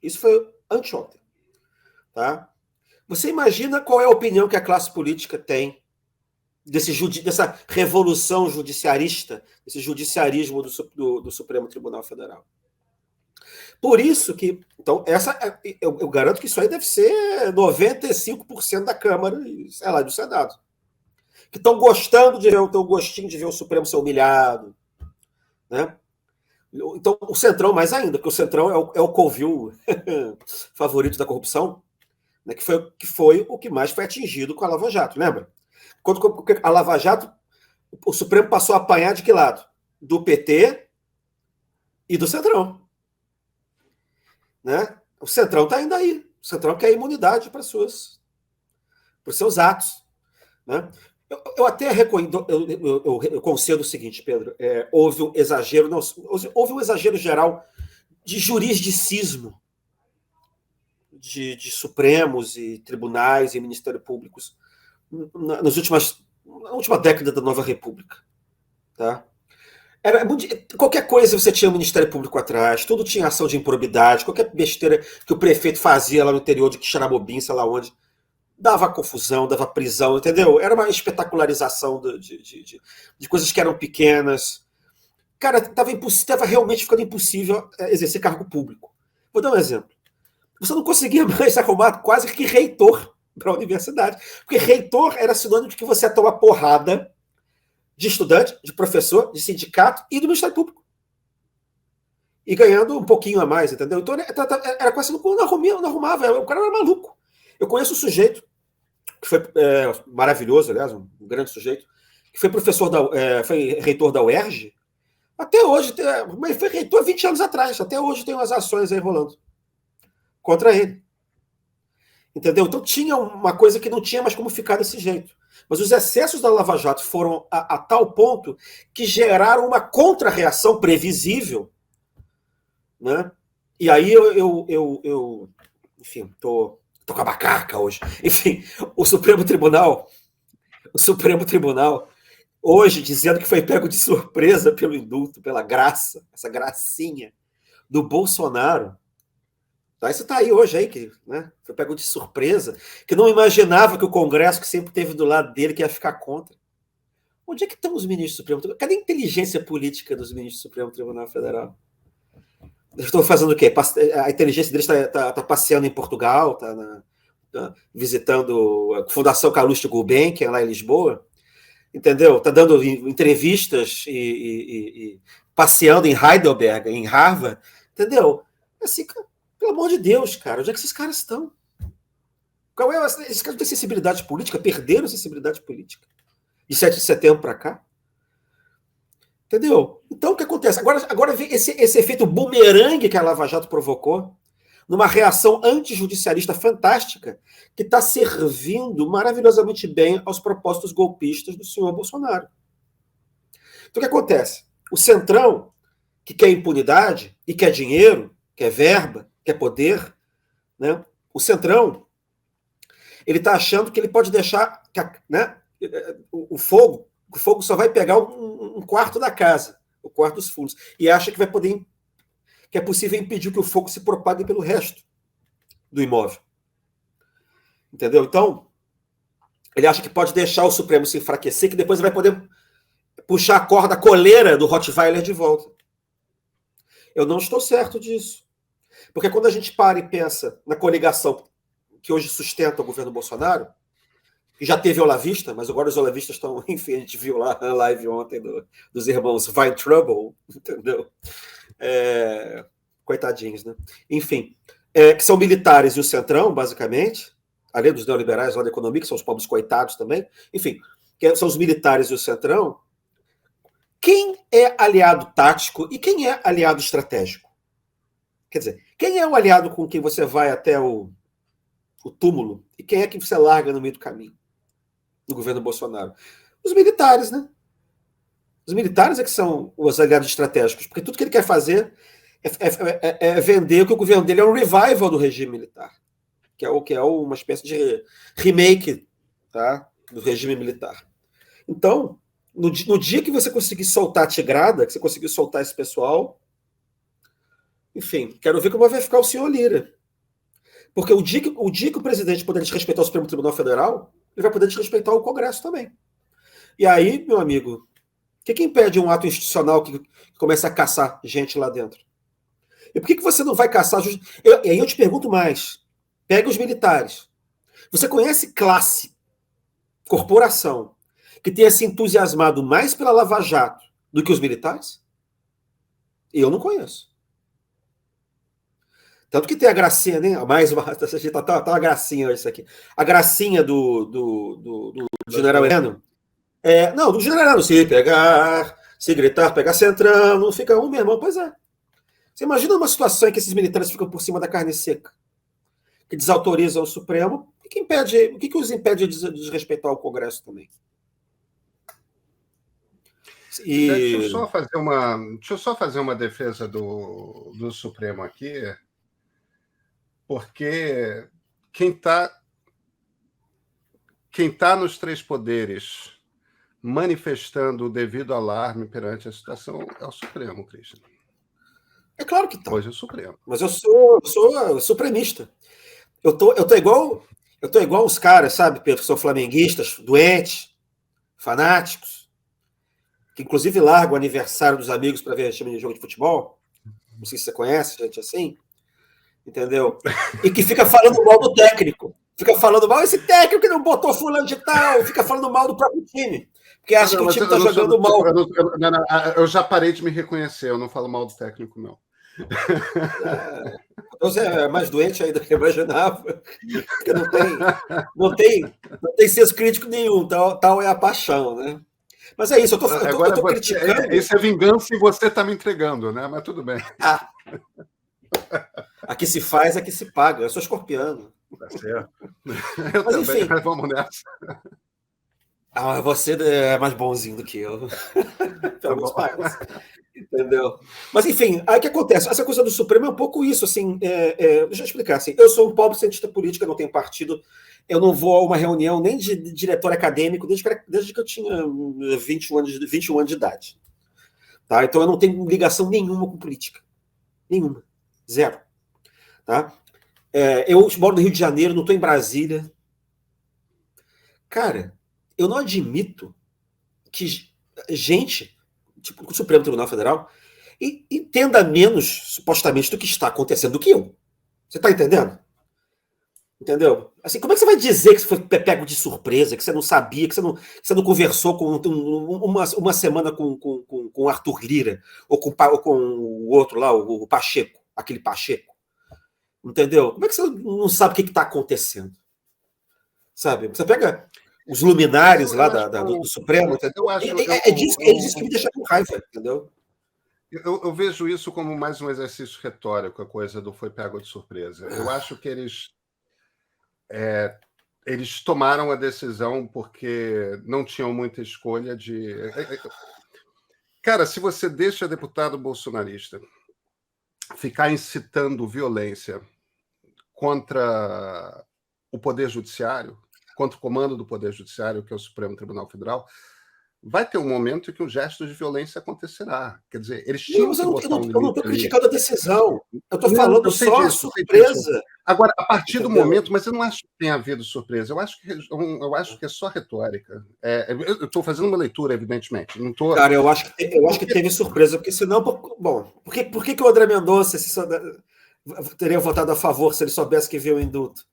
Isso foi anteontem. Tá? Você imagina qual é a opinião que a classe política tem dessa revolução judiciarista, desse judiciarismo do Supremo Tribunal Federal. Por isso que... Então, eu garanto que isso aí deve ser 95% da Câmara e, sei lá, do Senado. Que estão gostando de ver, estão gostinho de ver o Supremo ser humilhado. Né? Então, o Centrão mais ainda, porque o Centrão é o covil favorito da corrupção, né, que foi o que mais foi atingido com a Lava Jato, lembra? Quando a Lava Jato, o Supremo passou a apanhar de que lado? Do PT e do Centrão. Né? O Centrão está ainda aí. O Centrão quer imunidade para os seus atos. Né? Eu até eu concedo o seguinte, Pedro, houve um exagero, não, houve um exagero geral de jurisdicismo de Supremos e tribunais e Ministério Públicos na última década da Nova República. Tá? Qualquer coisa você tinha o Ministério Público atrás, tudo tinha ação de improbidade, qualquer besteira que o prefeito fazia lá no interior de Quixeramobim, sei lá onde, dava confusão, dava prisão, entendeu? Era uma espetacularização de coisas que eram pequenas. Cara, estava realmente ficando impossível exercer cargo público. Vou dar um exemplo. Você não conseguia mais arrumar quase que reitor para a universidade, porque reitor era sinônimo de que você ia tomar porrada de estudante, de professor, de sindicato e do Ministério Público. E ganhando um pouquinho a mais, entendeu? Então era quase que não arrumava, o cara era maluco. Eu conheço um sujeito, que foi maravilhoso, aliás, um grande sujeito, que foi foi reitor da UERJ, até hoje, mas foi reitor 20 anos atrás, até hoje tem umas ações aí rolando contra ele. Entendeu? Então tinha uma coisa que não tinha mais como ficar desse jeito. Mas os excessos da Lava Jato foram a tal ponto que geraram uma contra-reação previsível, né, E aí enfim, tô com a macaca hoje. Enfim, o Supremo Tribunal hoje dizendo que foi pego de surpresa pelo indulto, pela graça, essa gracinha do Bolsonaro. Tá, isso está aí hoje, aí, que, né, foi pego de surpresa, que não imaginava que o Congresso, que sempre esteve do lado dele, que ia ficar contra. Onde é que estão os ministros do Supremo Tribunal? Cadê a inteligência política dos ministros do Supremo Tribunal Federal? Eles estão fazendo o quê? A inteligência deles está passeando em Portugal, está visitando a Fundação Calouste Gulbenkian, lá em Lisboa, entendeu? Está dando entrevistas e passeando em Heidelberg, em Harvard, entendeu? Assim, pelo amor de Deus, cara, onde é que esses caras estão? Qual é? Esses caras não têm sensibilidade política? Perderam sensibilidade política? De 7 de setembro para cá? Entendeu? Então, o que acontece? Agora vem esse efeito bumerangue que a Lava Jato provocou, numa reação antijudicialista fantástica, que está servindo maravilhosamente bem aos propósitos golpistas do senhor Bolsonaro. Então, o que acontece? O Centrão, que quer impunidade e quer dinheiro, quer verba, quer poder, né? O Centrão, ele está achando que ele pode deixar, né, o fogo só vai pegar um quarto da casa, o quarto dos fundos, e acha que que é possível impedir que o fogo se propague pelo resto do imóvel. Entendeu? Então, ele acha que pode deixar o Supremo se enfraquecer, que depois ele vai poder puxar a corda coleira do Rottweiler de volta. Eu não estou certo disso. Porque quando a gente para e pensa na coligação que hoje sustenta o governo Bolsonaro, que já teve olavista, mas agora os olavistas estão, enfim, a gente viu lá a live ontem dos irmãos Weintraub, entendeu? Coitadinhos, né? Enfim, que são militares e o Centrão, basicamente, além dos neoliberais lá da economia, que são os pobres coitados também, enfim, que são os militares e o Centrão. Quem é aliado tático e quem é aliado estratégico? Quer dizer, quem é o aliado com quem você vai até o túmulo e quem é que você larga no meio do caminho no governo Bolsonaro? Os militares, né? Os militares é que são os aliados estratégicos, porque tudo que ele quer fazer é vender que o governo dele é um revival do regime militar, que é uma espécie de remake, tá, do regime militar. Então, no dia que você conseguir soltar a tigrada, que você conseguir soltar esse pessoal, enfim, quero ver como vai ficar o senhor Lira. Porque o dia que o presidente puder desrespeitar o Supremo Tribunal Federal, ele vai poder desrespeitar o Congresso também. E aí, meu amigo, o que impede um ato institucional que comece a caçar gente lá dentro? E por que você não vai caçar... E aí eu te pergunto mais. Pega os militares. Você conhece classe, corporação, que tenha se entusiasmado mais pela Lava Jato do que os militares? Eu não conheço. Tanto que tem a gracinha, né? Mais uma. Tá uma gracinha isso aqui. A gracinha do general Heleno. Não, do general Heleno. Se pegar, se gritar, pegar centrão, não fica um, meu irmão. Pois é. Você imagina uma situação em que esses militares ficam por cima da carne seca, que desautorizam o Supremo. O que os impede de desrespeitar o Congresso também? Deixa eu só fazer uma defesa do Supremo aqui, porque quem tá nos três poderes manifestando o devido alarme perante a situação é o Supremo, Christian. É claro que tá. Hoje é o Supremo. Mas eu sou supremista. Eu tô igual os caras, sabe, Pedro, que são flamenguistas, doentes, fanáticos, que inclusive largam o aniversário dos amigos para ver time de jogo de futebol. Não sei se você conhece gente assim. Entendeu? E que fica falando mal do técnico. Fica falando mal, esse técnico que não botou fulano de tal, fica falando mal do próprio time. Porque acha que o time está jogando mal. Eu já parei de me reconhecer, eu não falo mal do técnico, não. Você é mais doente ainda do que eu imaginava. Porque não tem senso crítico nenhum, tal é a paixão, né? Mas é isso, eu tô criticando. Isso é vingança e você está me entregando, né? Mas tudo bem. Aqui se faz, aqui se paga. Eu sou escorpiano. Tá certo. Eu também, mas vamos nessa. Você é mais bonzinho do que eu. Pelo menos parece. Entendeu? Mas, enfim, aí o que acontece? Essa coisa do Supremo é um pouco isso, assim, deixa eu explicar, assim, eu sou um pobre cientista político, não tenho partido, eu não vou a uma reunião nem de diretor acadêmico desde que eu tinha 21 anos de idade. Tá? Então eu não tenho ligação nenhuma com política. Nenhuma. Zero. Tá? Eu moro no Rio de Janeiro, não estou em Brasília. Cara, eu não admito que gente, tipo o Supremo Tribunal Federal, entenda menos, supostamente, do que está acontecendo do que eu. Você está entendendo? Entendeu? Assim, como é que você vai dizer que você foi pego de surpresa, que você não sabia, que você não conversou com uma semana com o Arthur Lira, ou com o outro lá, o Pacheco, aquele Pacheco? Entendeu? Como é que você não sabe o que está acontecendo? Sabe? Você pega os luminares lá do Supremo, entendeu? É disso que me deixa com raiva, entendeu? Eu vejo isso como mais um exercício retórico, a coisa do foi pego de surpresa. Eu acho que eles tomaram a decisão porque não tinham muita escolha de... Cara, se você deixa deputado bolsonarista ficar incitando violência contra o Poder Judiciário, contra o comando do Poder Judiciário, que é o Supremo Tribunal Federal, vai ter um momento em que um gesto de violência acontecerá. Quer dizer, eles tinham que botar um limite. Eu não estou criticando a decisão. Eu estou falando só a surpresa. Agora, a partir do momento, mas eu não acho que tenha havido surpresa. Eu acho que é só retórica. Eu estou fazendo uma leitura, evidentemente. Não tô... Cara, eu acho que teve surpresa, porque senão... Bom, por que o André Mendonça teria votado a favor se ele soubesse que viu o indulto?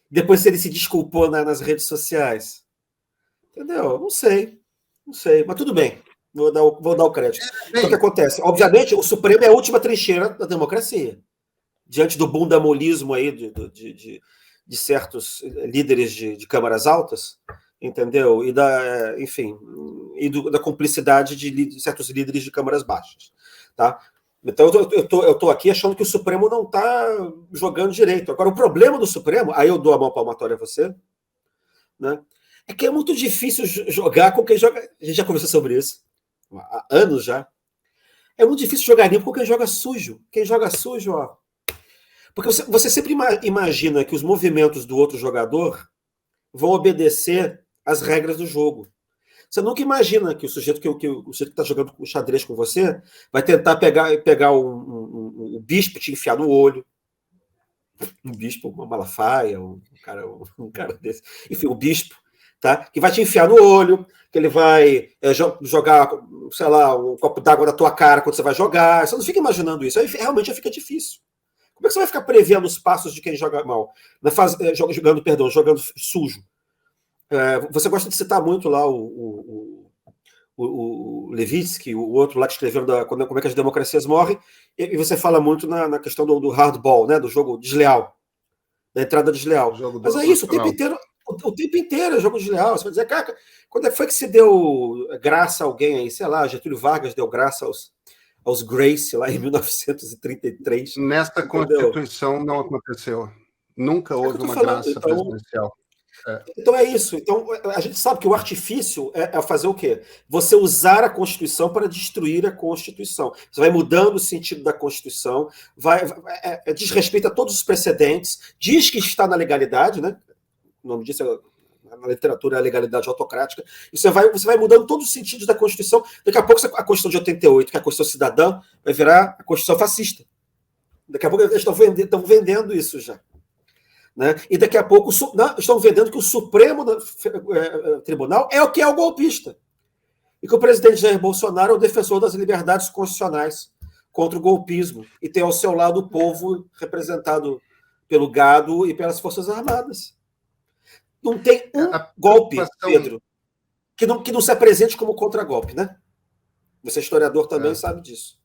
Depois, se ele se desculpou nas redes sociais. Entendeu? Não sei, mas tudo bem. Vou dar o crédito. Então, o que acontece? Obviamente, o Supremo é a última trincheira da democracia. Diante do bundamolismo aí de certos líderes de câmaras altas, entendeu? E da cumplicidade de certos líderes de câmaras baixas. Tá? Então, eu estou aqui achando que o Supremo não está jogando direito. Agora, o problema do Supremo, aí eu dou a mão palmatória a você, né? É que é muito difícil jogar com quem joga. A gente já conversou sobre isso há anos já. É muito difícil jogar limpo com quem joga sujo. Quem joga sujo, ó. Porque você sempre imagina que os movimentos do outro jogador vão obedecer às regras do jogo. Você nunca imagina que o sujeito que está jogando o xadrez com você vai tentar pegar um bispo e te enfiar no olho. Um bispo, uma Malafaia, um cara desse. Enfim, o bispo. Tá? Que vai te enfiar no olho, que ele vai jogar, sei lá, um copo d'água na tua cara quando você vai jogar. Você não fica imaginando isso. Aí realmente fica difícil. Como é que você vai ficar prevendo os passos de quem joga mal? Jogando sujo. Você gosta de citar muito lá o Levitsky, o outro lá que escreveu como é que as democracias morrem, e você fala muito na questão do hardball, né, do jogo desleal, da entrada desleal. Mas é isso, o tempo inteiro é jogo desleal. Você vai dizer, cara, quando é que foi que se deu graça a alguém aí? Sei lá, Getúlio Vargas deu graça aos Grace lá em 1933. Nesta Constituição não aconteceu. Nunca houve uma graça presidencial. Então é isso. Então a gente sabe que o artifício é fazer o quê? Você usar a Constituição para destruir a Constituição. Você vai mudando o sentido da Constituição, desrespeita todos os precedentes, diz que está na legalidade, né? O nome disso na literatura é a legalidade autocrática, e você vai mudando todos os sentidos da Constituição. Daqui a pouco a Constituição de 88, que é a Constituição cidadã, vai virar a Constituição fascista. Daqui a pouco eles estão vendendo isso já. Né? E daqui a pouco estão vendendo que o Supremo Tribunal é o que é o golpista. E que o presidente Jair Bolsonaro é o defensor das liberdades constitucionais contra o golpismo. E tem ao seu lado o povo representado pelo gado e pelas Forças Armadas. Não tem golpe, Pedro, que não se apresente como contragolpe, né? Você é historiador também, sabe disso.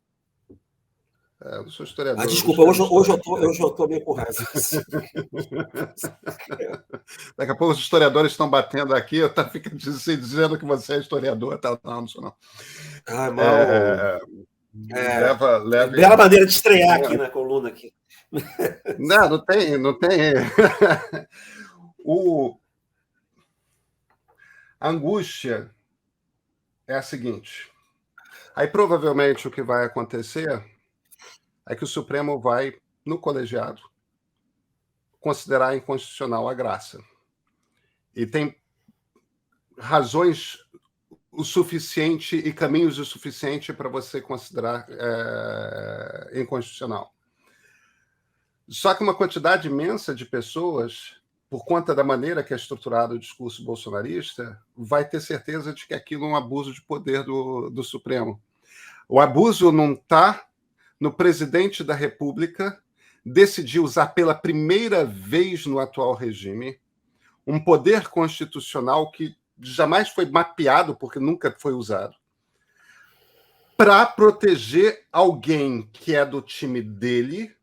Eu não sou historiador. Desculpa, hoje eu estou meio com raiva. Daqui a pouco os historiadores estão batendo aqui, eu fico dizendo que você é historiador. Não sou não. Bela maneira de estrear aqui na coluna. Aqui. Não tem. A angústia é a seguinte. Aí, provavelmente, o que vai acontecer é que o Supremo vai, no colegiado, considerar inconstitucional a graça. E tem razões o suficiente e caminhos o suficiente para você considerar inconstitucional. Só que uma quantidade imensa de pessoas, por conta da maneira que é estruturado o discurso bolsonarista, vai ter certeza de que aquilo é um abuso de poder do Supremo. O abuso não está no presidente da República decidir usar pela primeira vez no atual regime um poder constitucional que jamais foi mapeado, porque nunca foi usado, para proteger alguém que é do time dele,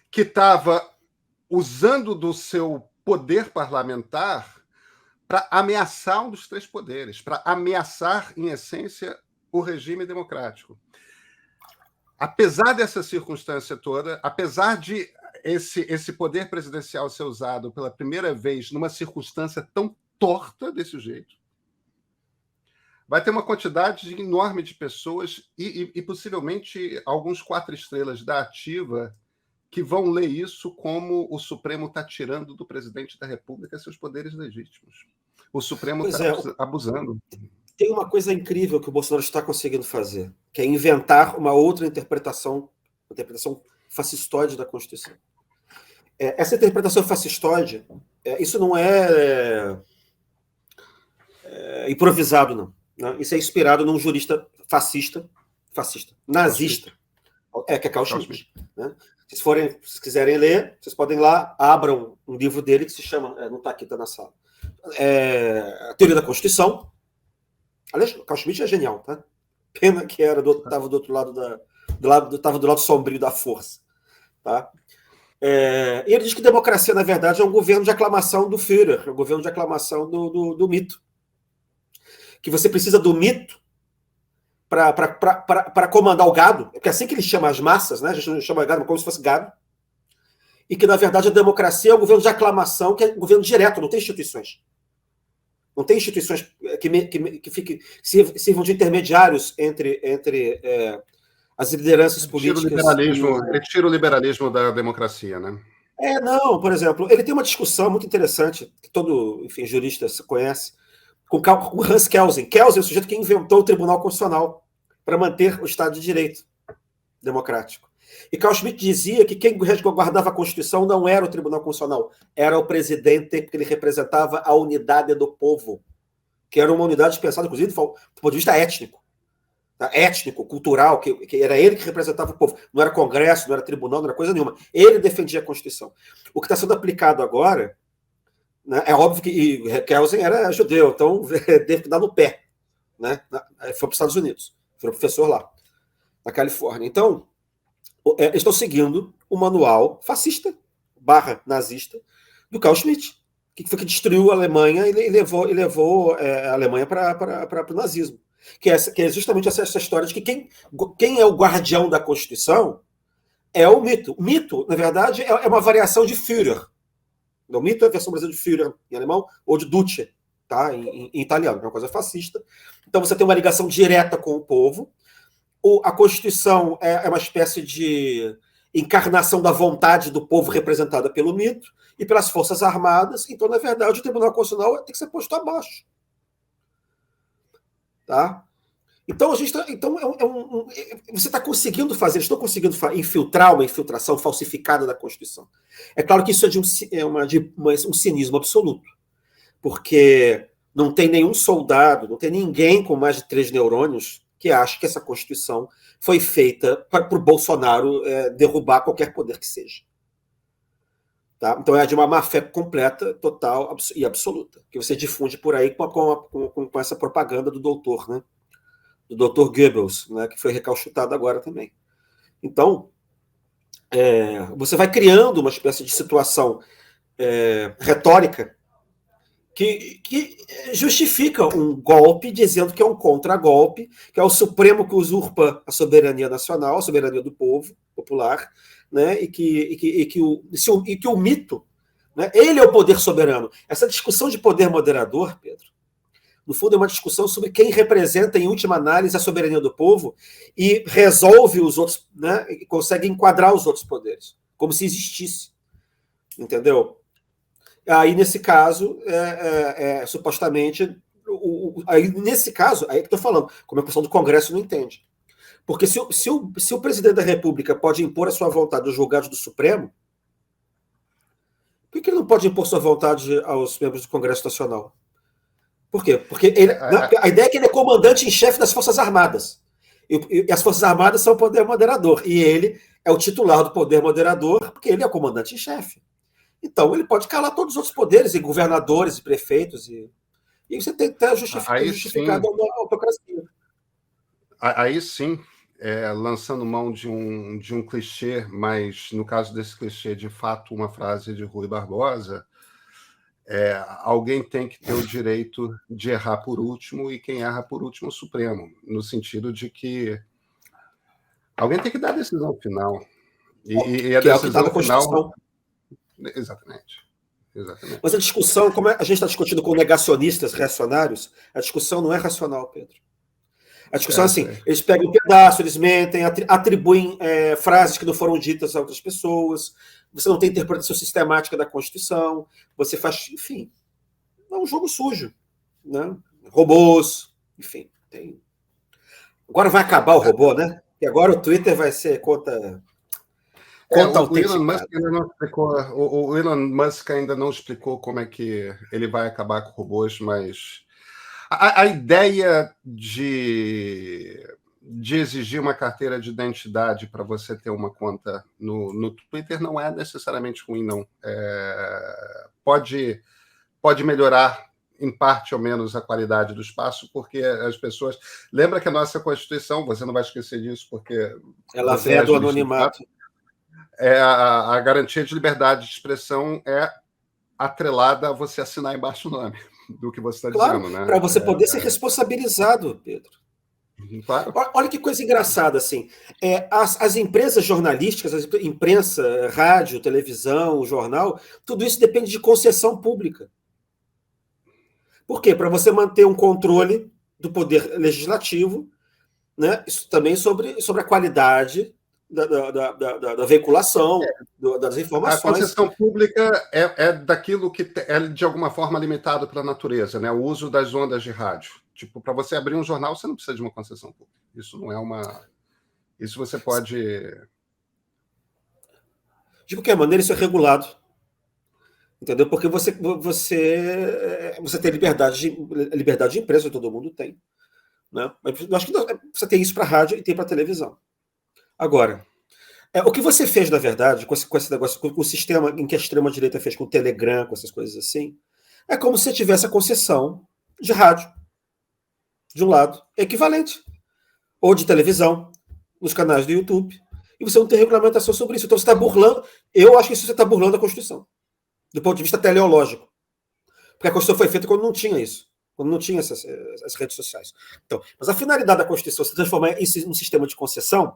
que estava usando do seu poder parlamentar para ameaçar um dos três poderes, para ameaçar, em essência, o regime democrático. Apesar dessa circunstância toda, apesar de esse poder presidencial ser usado pela primeira vez numa circunstância tão torta desse jeito, vai ter uma quantidade enorme de pessoas e possivelmente alguns 4 estrelas da ativa que vão ler isso como o Supremo está tirando do presidente da República seus poderes legítimos. O Supremo está abusando. Tem uma coisa incrível que o Bolsonaro está conseguindo fazer, que é inventar uma outra interpretação fascistoide da Constituição. Essa interpretação fascistoide, isso não é improvisado, não. Né? Isso é inspirado num jurista fascista, nazista, que é Carl Schmitt. Né? Se quiserem ler, vocês podem ir lá, abram um livro dele que se chama, não está aqui, está na sala, A Teoria da Constituição. Aliás, Carl Schmitt é genial, tá? Pena que estava do outro lado estava do lado sombrio da força, tá? E ele diz que democracia, na verdade, é um governo de aclamação do Führer, um governo de aclamação do mito. Que você precisa do mito para comandar o gado, porque é assim que ele chama as massas, né? A gente não chama gado como se fosse gado, e que, na verdade, a democracia é um governo de aclamação, que é um governo direto, não tem instituições. Não tem instituições que sirvam de intermediários entre as lideranças políticas. Tira o liberalismo da democracia, né? Não, por exemplo, ele tem uma discussão muito interessante, que todo, enfim, jurista conhece, com Hans Kelsen. Kelsen é o sujeito que inventou o Tribunal Constitucional para manter o Estado de Direito democrático. E Carl Schmitt dizia que quem guardava a Constituição não era o Tribunal Constitucional, era o presidente, porque ele representava a unidade do povo, que era uma unidade pensada, inclusive, do ponto de vista étnico. Tá? Étnico, cultural, que era ele que representava o povo. Não era Congresso, não era tribunal, não era coisa nenhuma. Ele defendia a Constituição. O que está sendo aplicado agora, né, é óbvio que Kelsen era judeu, então deve dar no pé. Né? Foi para os Estados Unidos, foi professor lá, na Califórnia. Então, estão seguindo o manual fascista, /nazista, do Carl Schmitt, que foi que destruiu a Alemanha e levou a Alemanha para o nazismo. Que é justamente essa história de que quem é o guardião da Constituição é o mito. O mito, na verdade, é uma variação de Führer. O mito é a versão brasileira de Führer em alemão, ou de Duce, tá? em italiano, que é uma coisa fascista. Então você tem uma ligação direta com o povo. A Constituição é uma espécie de encarnação da vontade do povo representada pelo mito e pelas Forças Armadas. Então, na verdade, o Tribunal Constitucional tem que ser posto abaixo. Tá? Então, você está conseguindo fazer, estão conseguindo infiltrar uma infiltração falsificada da Constituição. É claro que isso é um cinismo absoluto, porque não tem nenhum soldado, não tem ninguém com mais de 3 neurônios que acha que essa Constituição foi feita para o Bolsonaro derrubar qualquer poder que seja. Tá? Então é de uma má-fé completa, total e absoluta, que você difunde por aí com essa propaganda do doutor, né? Do doutor Goebbels, né? Que foi recalchutado agora também. Então, você vai criando uma espécie de situação retórica que justifica um golpe, dizendo que é um contragolpe, que é o Supremo que usurpa a soberania nacional, a soberania do povo popular, né? e que o mito, Né? Ele é o poder soberano. Essa discussão de poder moderador, Pedro, no fundo é uma discussão sobre quem representa, em última análise, a soberania do povo e resolve os outros, né? E consegue enquadrar os outros poderes, como se existisse. Entendeu? Aí, nesse caso, supostamente, aí, nesse caso, aí que estou falando, como a questão do Congresso não entende. Porque se o presidente da República pode impor a sua vontade aos julgados do Supremo, por que ele não pode impor sua vontade aos membros do Congresso Nacional? Por quê? Porque a ideia é que ele é comandante em chefe das Forças Armadas. E as Forças Armadas são o poder moderador. E ele é o titular do poder moderador, porque ele é o comandante em chefe. Então, ele pode calar todos os outros poderes, e governadores, e prefeitos. E você tem que ter justificado a autocracia. Aí sim, lançando mão de um clichê, mas no caso desse clichê, de fato, uma frase de Rui Barbosa, alguém tem que ter o direito de errar por último, e quem erra por último é o Supremo, no sentido de que alguém tem que dar a decisão final. E a decisão final... Exatamente. Mas a discussão, como a gente está discutindo com negacionistas reacionários, a discussão não é racional, Pedro. A discussão é assim, eles pegam um pedaço, eles mentem, atribuem frases que não foram ditas a outras pessoas, você não tem interpretação sistemática da Constituição, você faz, enfim, é um jogo sujo, né? Robôs, enfim. Agora vai acabar o robô, né? E agora o Twitter vai ser conta o Elon Musk ainda não explicou como é que ele vai acabar com robôs, mas a ideia de exigir uma carteira de identidade para você ter uma conta no Twitter não é necessariamente ruim, não. Pode melhorar, em parte ao menos, a qualidade do espaço, porque as pessoas... Lembra que a nossa Constituição, você não vai esquecer disso, porque... Ela vem do anonimato. A garantia de liberdade de expressão é atrelada a você assinar embaixo o nome do que você está dizendo, né? Para você poder ser responsabilizado, Pedro. Claro. Olha que coisa engraçada, assim. As empresas jornalísticas, a imprensa, rádio, televisão, jornal, tudo isso depende de concessão pública. Por quê? Para você manter um controle do poder legislativo, né? Isso também sobre a qualidade da veiculação, das informações. A concessão pública é daquilo que é, de alguma forma, limitado pela natureza, né? O uso das ondas de rádio. Tipo, para você abrir um jornal, você não precisa de uma concessão pública. Isso não é uma... Isso você pode... De qualquer maneira, isso é regulado. Entendeu? Porque você tem liberdade de empresa, todo mundo tem. Né? Eu acho que você tem isso para rádio e tem para televisão. Agora, o que você fez, na verdade, com esse negócio, com o sistema em que a extrema-direita fez com o Telegram, com essas coisas assim, é como se você tivesse a concessão de rádio, de um lado, equivalente, ou de televisão, nos canais do YouTube, e você não tem regulamentação sobre isso. Então você está burlando, eu acho que você está burlando a Constituição, do ponto de vista teleológico. Porque a Constituição foi feita quando não tinha isso, quando não tinha essas redes sociais. Então, mas a finalidade da Constituição é transformar isso num sistema de concessão.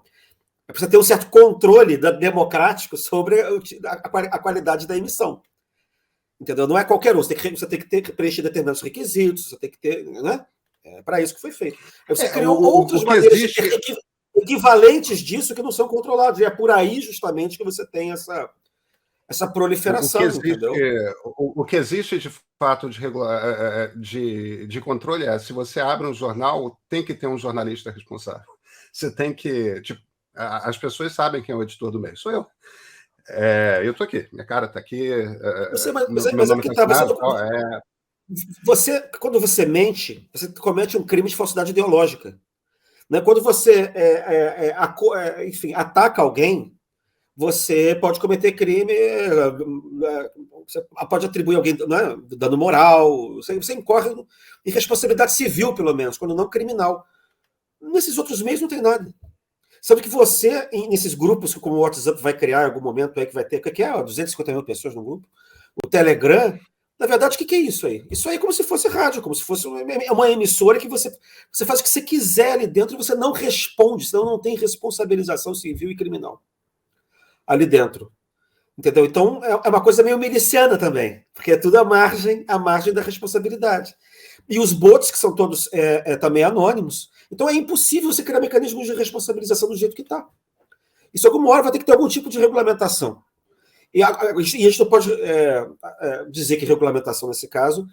É para você ter um certo controle democrático sobre a qualidade da emissão. Entendeu? Não é qualquer um. Você tem que ter preencher determinados requisitos, você tem que ter... Né? É para isso que foi feito. Aí você criou outras maneiras equivalentes disso que não são controladas. E é por aí, justamente, que você tem essa proliferação. O que existe, de fato, de controle é, se você abre um jornal, tem que ter um jornalista responsável. Você tem que... Tipo, as pessoas sabem quem é o editor do meio. Sou eu. Eu estou aqui. Minha cara está aqui. Quando você mente, você comete um crime de falsidade ideológica. Né? Quando você enfim, ataca alguém, você pode cometer crime, você pode atribuir alguém, né, dano moral, você incorre em responsabilidade civil, pelo menos, quando não criminal. Nesses outros meios não tem nada. Sabe que você, nesses grupos, como o WhatsApp vai criar em algum momento, aí que vai ter, o que é? 250 mil pessoas no grupo? O Telegram, na verdade, o que é isso aí? Isso aí é como se fosse rádio, como se fosse uma emissora que você faz o que você quiser ali dentro e você não responde, senão não tem responsabilização civil e criminal ali dentro. Entendeu? Então, é uma coisa meio miliciana também, porque é tudo à margem da responsabilidade. E os bots, que são todos também anônimos, então é impossível você criar mecanismos de responsabilização do jeito que está. Isso, alguma hora, vai ter que ter algum tipo de regulamentação. E a gente não pode dizer que regulamentação, nesse caso,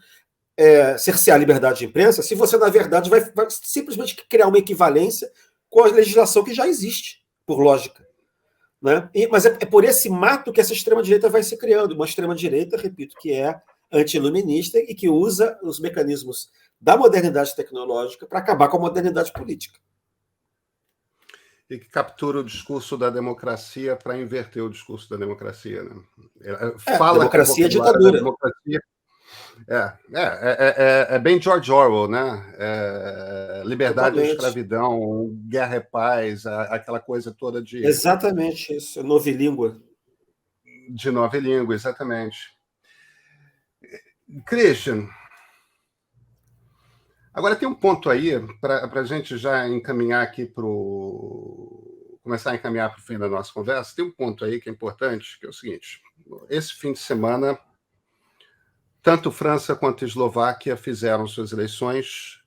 cercear a liberdade de imprensa, se você, na verdade, vai simplesmente criar uma equivalência com a legislação que já existe, por lógica. Né? Mas é por esse mato que essa extrema-direita vai se criando. Uma extrema-direita, repito, que é anti-iluminista e que usa os mecanismos da modernidade tecnológica para acabar com a modernidade política. E que captura o discurso da democracia para inverter o discurso da democracia. Né? Fala democracia é ditadura. Da democracia. É bem George Orwell, né? Liberdade ou escravidão, guerra e paz, aquela coisa toda de... Exatamente isso, novilíngua. De novilíngua, exatamente. Christian, agora tem um ponto aí, para a gente já encaminhar aqui começar a encaminhar para o fim da nossa conversa, tem um ponto aí que é importante, que é o seguinte: esse fim de semana, tanto França quanto Eslováquia fizeram suas eleições.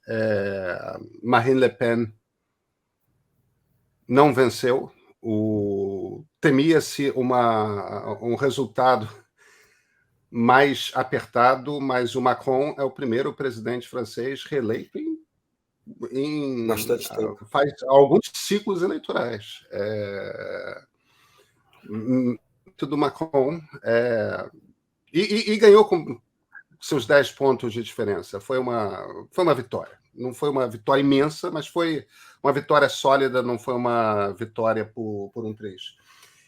Marine Le Pen não venceu. Temia-se um resultado mais apertado, mas o Macron é o primeiro presidente francês reeleito em bastante tempo. Faz alguns ciclos eleitorais. Do Macron e ganhou com seus 10 pontos de diferença. Foi uma vitória. Não foi uma vitória imensa, mas foi uma vitória sólida, não foi uma vitória por um triz.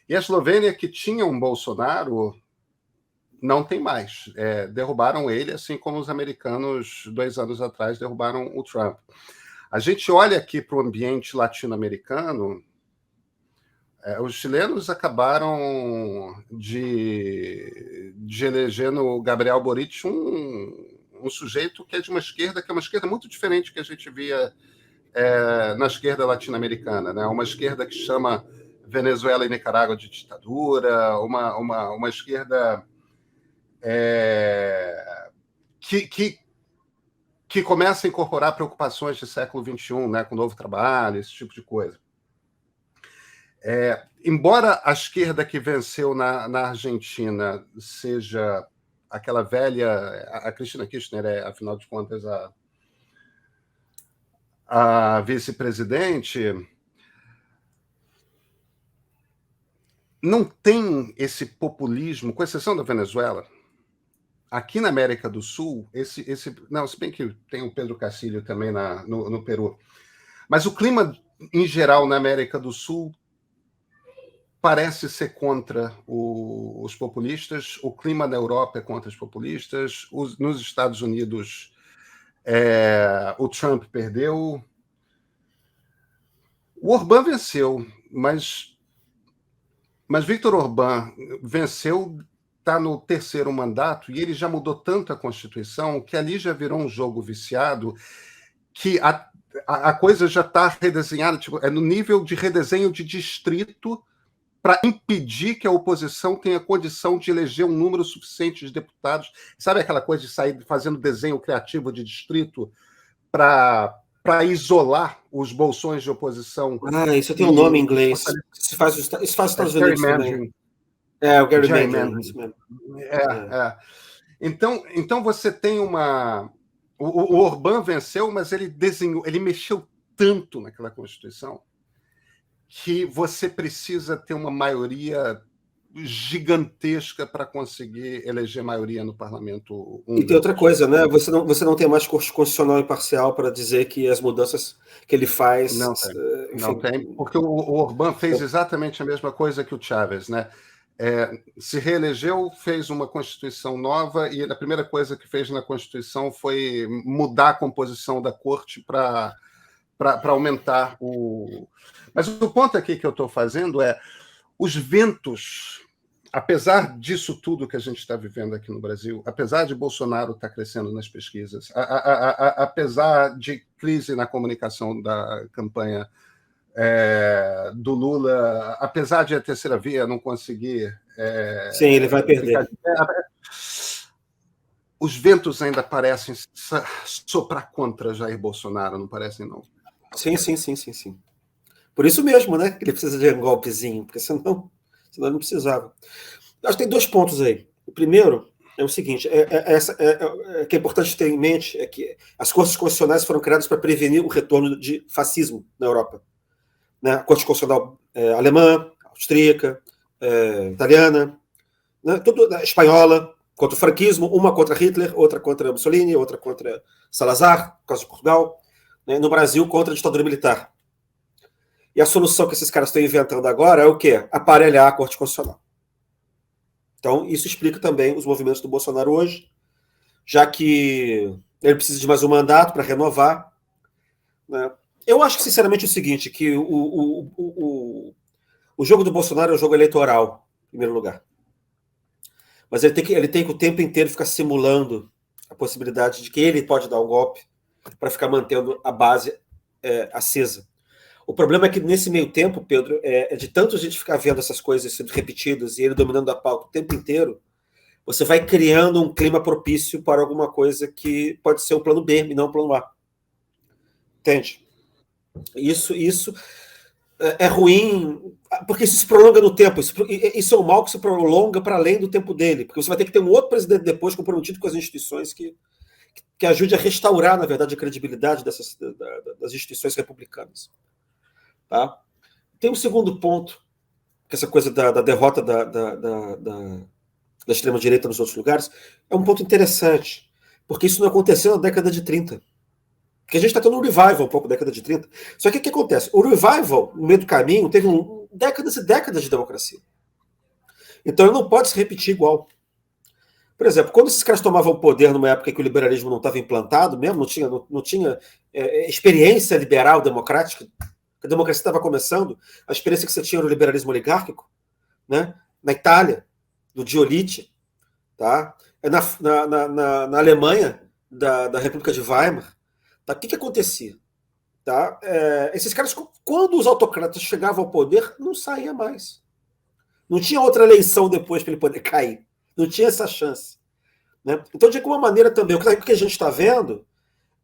E a Eslovênia, que tinha um Bolsonaro, não tem mais. Derrubaram ele, assim como os americanos, 2 anos atrás, derrubaram o Trump. A gente olha aqui para o ambiente latino-americano, os chilenos acabaram de eleger no Gabriel Boric um sujeito que é de uma esquerda, que é uma esquerda muito diferente do que a gente via na esquerda latino-americana, né? Uma esquerda que chama Venezuela e Nicarágua de ditadura, uma esquerda que começa a incorporar preocupações do século XXI, né, com o novo trabalho, esse tipo de coisa. Embora a esquerda que venceu na Argentina seja aquela velha... A Cristina Kirchner afinal de contas, a vice-presidente, não tem esse populismo, com exceção da Venezuela. Aqui na América do Sul, não, se bem que tem o Pedro Castillo também no Peru, mas o clima, em geral, na América do Sul parece ser contra os populistas. O clima na Europa é contra os populistas. Nos Estados Unidos, o Trump perdeu. O Orbán venceu, mas Viktor Orbán venceu, está no 3º mandato, e ele já mudou tanto a Constituição que ali já virou um jogo viciado, que a coisa já está redesenhada, no nível de redesenho de distrito, para impedir que a oposição tenha condição de eleger um número suficiente de deputados. Sabe aquela coisa de sair fazendo desenho criativo de distrito para isolar os bolsões de oposição? Isso tem um nome em inglês. Isso faz os Estados Unidos também. O gerrymandering. Isso mesmo. Então você tem o Orbán venceu, mas ele mexeu tanto naquela Constituição que você precisa ter uma maioria gigantesca para conseguir eleger maioria no parlamento. E tem outra coisa, né? Você não tem mais corte constitucional imparcial para dizer que as mudanças que ele faz... Não tem, porque o Orbán fez exatamente a mesma coisa que o Chávez, né? Se reelegeu, fez uma Constituição nova, e a primeira coisa que fez na Constituição foi mudar a composição da corte para aumentar o... Mas o ponto aqui que eu estou fazendo os ventos, apesar disso tudo que a gente está vivendo aqui no Brasil, apesar de Bolsonaro estar crescendo nas pesquisas, apesar de crise na comunicação da campanha do Lula, apesar de a terceira via não conseguir. Sim, ele vai perder. Os ventos ainda parecem soprar contra Jair Bolsonaro, não parecem, não? Sim. Por isso mesmo, né? Que ele precisa de um golpezinho, porque senão ele não precisava. Acho que tem 2 pontos aí. O primeiro é o seguinte: que é importante ter em mente é que as cortes constitucionais foram criadas para prevenir o retorno de fascismo na Europa. Né? A Corte Constitucional alemã, austríaca, italiana, né? Tudo espanhola, contra o franquismo, uma contra Hitler, outra contra Mussolini, outra contra Salazar, por causa de Portugal, né? No Brasil, contra a ditadura militar. E a solução que esses caras estão inventando agora é o quê? Aparelhar a Corte Constitucional. Então, isso explica também os movimentos do Bolsonaro hoje, já que ele precisa de mais um mandato para renovar. Né? Eu acho que, sinceramente, é o seguinte, que o jogo do Bolsonaro é um jogo eleitoral, em primeiro lugar. Mas ele tem que o tempo inteiro ficar simulando a possibilidade de que ele pode dar um golpe para ficar mantendo a base acesa. O problema é que, nesse meio tempo, Pedro, de tanto a gente ficar vendo essas coisas sendo repetidas e ele dominando a pauta o tempo inteiro, você vai criando um clima propício para alguma coisa que pode ser um plano B e não um plano A. Entende? Isso é ruim, porque isso se prolonga no tempo. Isso é um mal que se prolonga para além do tempo dele, porque você vai ter que ter um outro presidente depois comprometido com as instituições que ajude a restaurar, na verdade, a credibilidade das instituições republicanas. Tá? Tem um segundo ponto, que essa coisa da derrota da extrema-direita nos outros lugares, é um ponto interessante, porque isso não aconteceu na década de 30. Porque a gente está tendo um revival um pouco na década de 30. Só que o que acontece? O revival, no meio do caminho, teve décadas e décadas de democracia. Então ele não pode se repetir igual. Por exemplo, quando esses caras tomavam o poder numa época em que o liberalismo não estava implantado mesmo, não tinha experiência liberal democrática, a democracia estava começando, a experiência que você tinha era o liberalismo oligárquico, né? Na Itália, do Giolitti, tá? Na Alemanha, da República de Weimar. Tá? O que acontecia? Tá? Esses caras, quando os autocratas chegavam ao poder, não saía mais. Não tinha outra eleição depois para ele poder cair. Não tinha essa chance. Né? Então, de alguma maneira também, o que a gente está vendo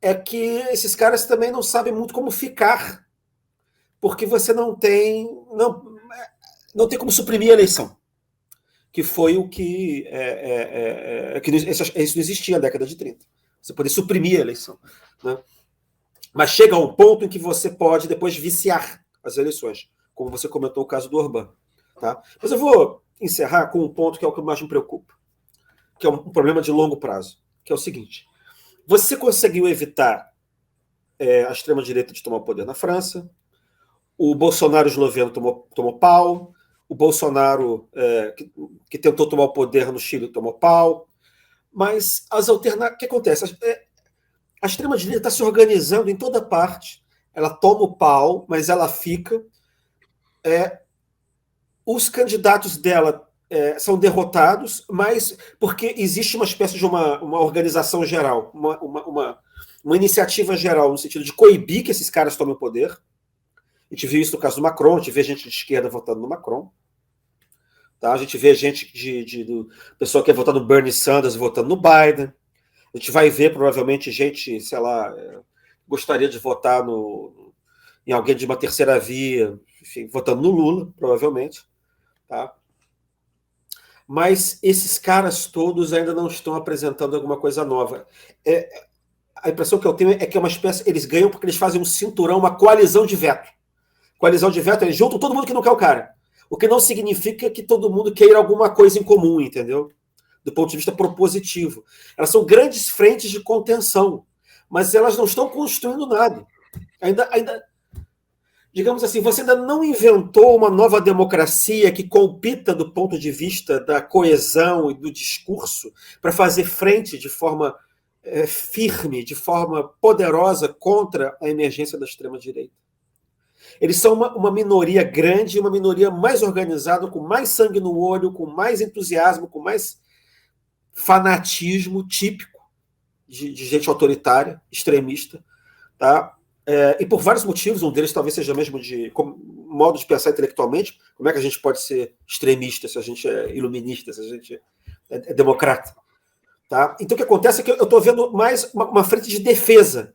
é que esses caras também não sabem muito como ficar, porque você não tem como suprimir a eleição, que foi o que isso não existia na década de 30. Você poder suprimir a eleição. Né? Mas chega a um ponto em que você pode depois viciar as eleições, como você comentou o caso do Orbán. Tá? Mas eu vou encerrar com um ponto que é o que mais me preocupa, que é um problema de longo prazo, que é o seguinte: você conseguiu evitar a extrema-direita de tomar o poder na França, o Bolsonaro esloveno tomou pau, o Bolsonaro que tentou tomar o poder no Chile tomou pau, mas as alternativas. O que acontece? A extrema-direita está se organizando em toda parte, ela toma o pau, mas ela fica. Os candidatos dela são derrotados, mas porque existe uma espécie de uma organização geral, uma iniciativa geral, no sentido de coibir que esses caras tomem o poder. A gente viu isso no caso do Macron, a gente vê gente de esquerda votando no Macron. Tá? A gente vê gente do pessoal que quer votar no Bernie Sanders votando no Biden. A gente vai ver, provavelmente, gente, sei lá, gostaria de votar em alguém de uma terceira via, enfim, votando no Lula, provavelmente. Tá? Mas esses caras todos ainda não estão apresentando alguma coisa nova. A impressão que eu tenho é que é uma espécie. Eles ganham porque eles fazem um cinturão, uma coalizão de veto. Coalizão de veto, eles juntam todo mundo que não quer o cara. O que não significa que todo mundo queira alguma coisa em comum, entendeu? Do ponto de vista propositivo. Elas são grandes frentes de contenção, mas elas não estão construindo nada. Ainda, digamos assim, você ainda não inventou uma nova democracia que compita do ponto de vista da coesão e do discurso para fazer frente de forma firme, de forma poderosa contra a emergência da extrema-direita. Eles são uma minoria grande, uma minoria mais organizada, com mais sangue no olho, com mais entusiasmo, com mais fanatismo típico de gente autoritária, extremista. Tá? e por vários motivos, um deles talvez seja mesmo de modo de pensar intelectualmente, como é que a gente pode ser extremista se a gente é iluminista, se a gente é democrata. Tá? Então o que acontece é que eu estou vendo mais uma frente de defesa,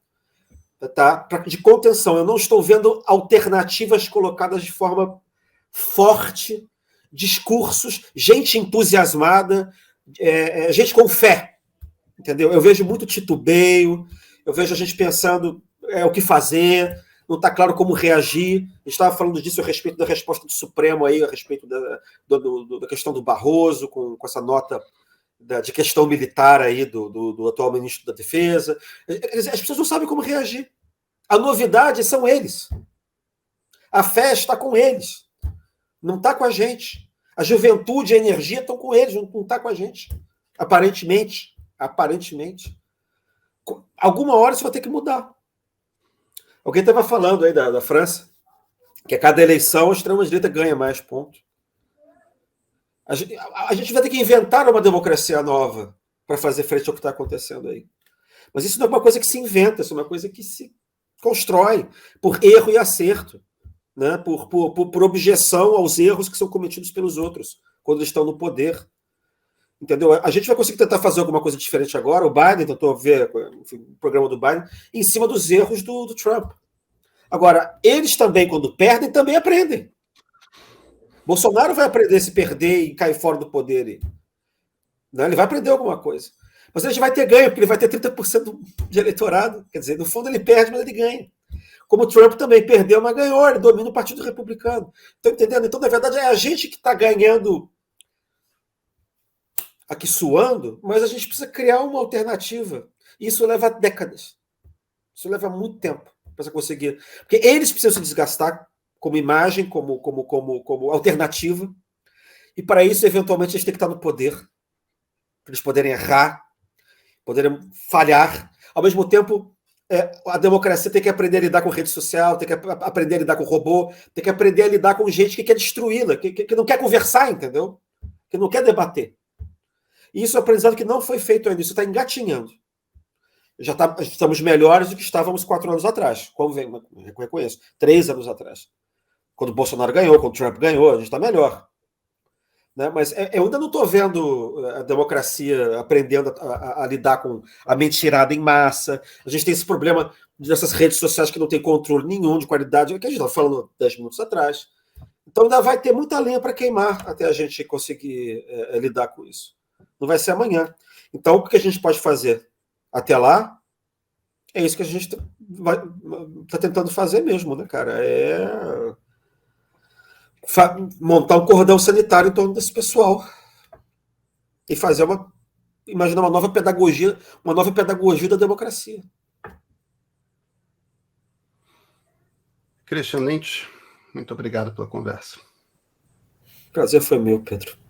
tá? De contenção. Eu não estou vendo alternativas colocadas de forma forte, discursos, gente entusiasmada, gente com fé. Entendeu? Eu vejo muito titubeio, eu vejo a gente pensando o que fazer, não está claro como reagir. A gente estava falando disso a respeito da resposta do Supremo aí, a respeito da questão do Barroso, com essa nota de questão militar aí do atual ministro da Defesa. As pessoas não sabem como reagir. A novidade são eles. A fé está com eles. Não está com a gente. A juventude e a energia estão com eles, não está com a gente. Aparentemente. Alguma hora isso vai ter que mudar. Alguém estava falando aí da França, que a cada eleição a extrema-direita ganha mais pontos. A gente vai ter que inventar uma democracia nova para fazer frente ao que está acontecendo aí. Mas isso não é uma coisa que se inventa, isso é uma coisa que se constrói por erro e acerto, né? por objeção aos erros que são cometidos pelos outros quando eles estão no poder. Entendeu? A gente vai conseguir tentar fazer alguma coisa diferente agora. O Biden tentou ver o programa do Biden em cima dos erros do Trump. Agora, eles também, quando perdem, também aprendem. Bolsonaro vai aprender se perder e cair fora do poder. Né? Ele vai aprender alguma coisa. Mas ele vai ter ganho, porque ele vai ter 30% de eleitorado. Quer dizer, no fundo ele perde, mas ele ganha. Como o Trump também perdeu, mas ganhou. Ele domina o Partido Republicano. Estão entendendo? Então, na verdade, é a gente que está ganhando aqui suando, mas a gente precisa criar uma alternativa. Isso leva décadas. Isso leva muito tempo para conseguir. Porque eles precisam se desgastar como imagem, como alternativa. E para isso, eventualmente, eles têm que estar no poder. Para eles poderem errar, poderem falhar. Ao mesmo tempo, a democracia tem que aprender a lidar com rede social, tem que aprender a lidar com robô, tem que aprender a lidar com gente que quer destruí-la, que não quer conversar, entendeu? Que não quer debater. E isso é um aprendizado que não foi feito ainda, isso está engatinhando. Estamos melhores do que estávamos 4 anos atrás, como reconheço, 3 anos atrás. Quando o Bolsonaro ganhou, quando o Trump ganhou, a gente está melhor. Né? Mas eu ainda não estou vendo a democracia aprendendo a lidar com a mentirada em massa. A gente tem esse problema dessas redes sociais que não tem controle nenhum de qualidade, que a gente estava falando 10 minutos atrás. Então ainda vai ter muita lenha para queimar até a gente conseguir lidar com isso. Não vai ser amanhã. Então, o que a gente pode fazer até lá é isso que a gente está tentando fazer mesmo, né, cara? Montar um cordão sanitário em torno desse pessoal e fazer imaginar uma nova pedagogia da democracia. Christian Lynch, muito obrigado pela conversa. Prazer foi meu, Pedro.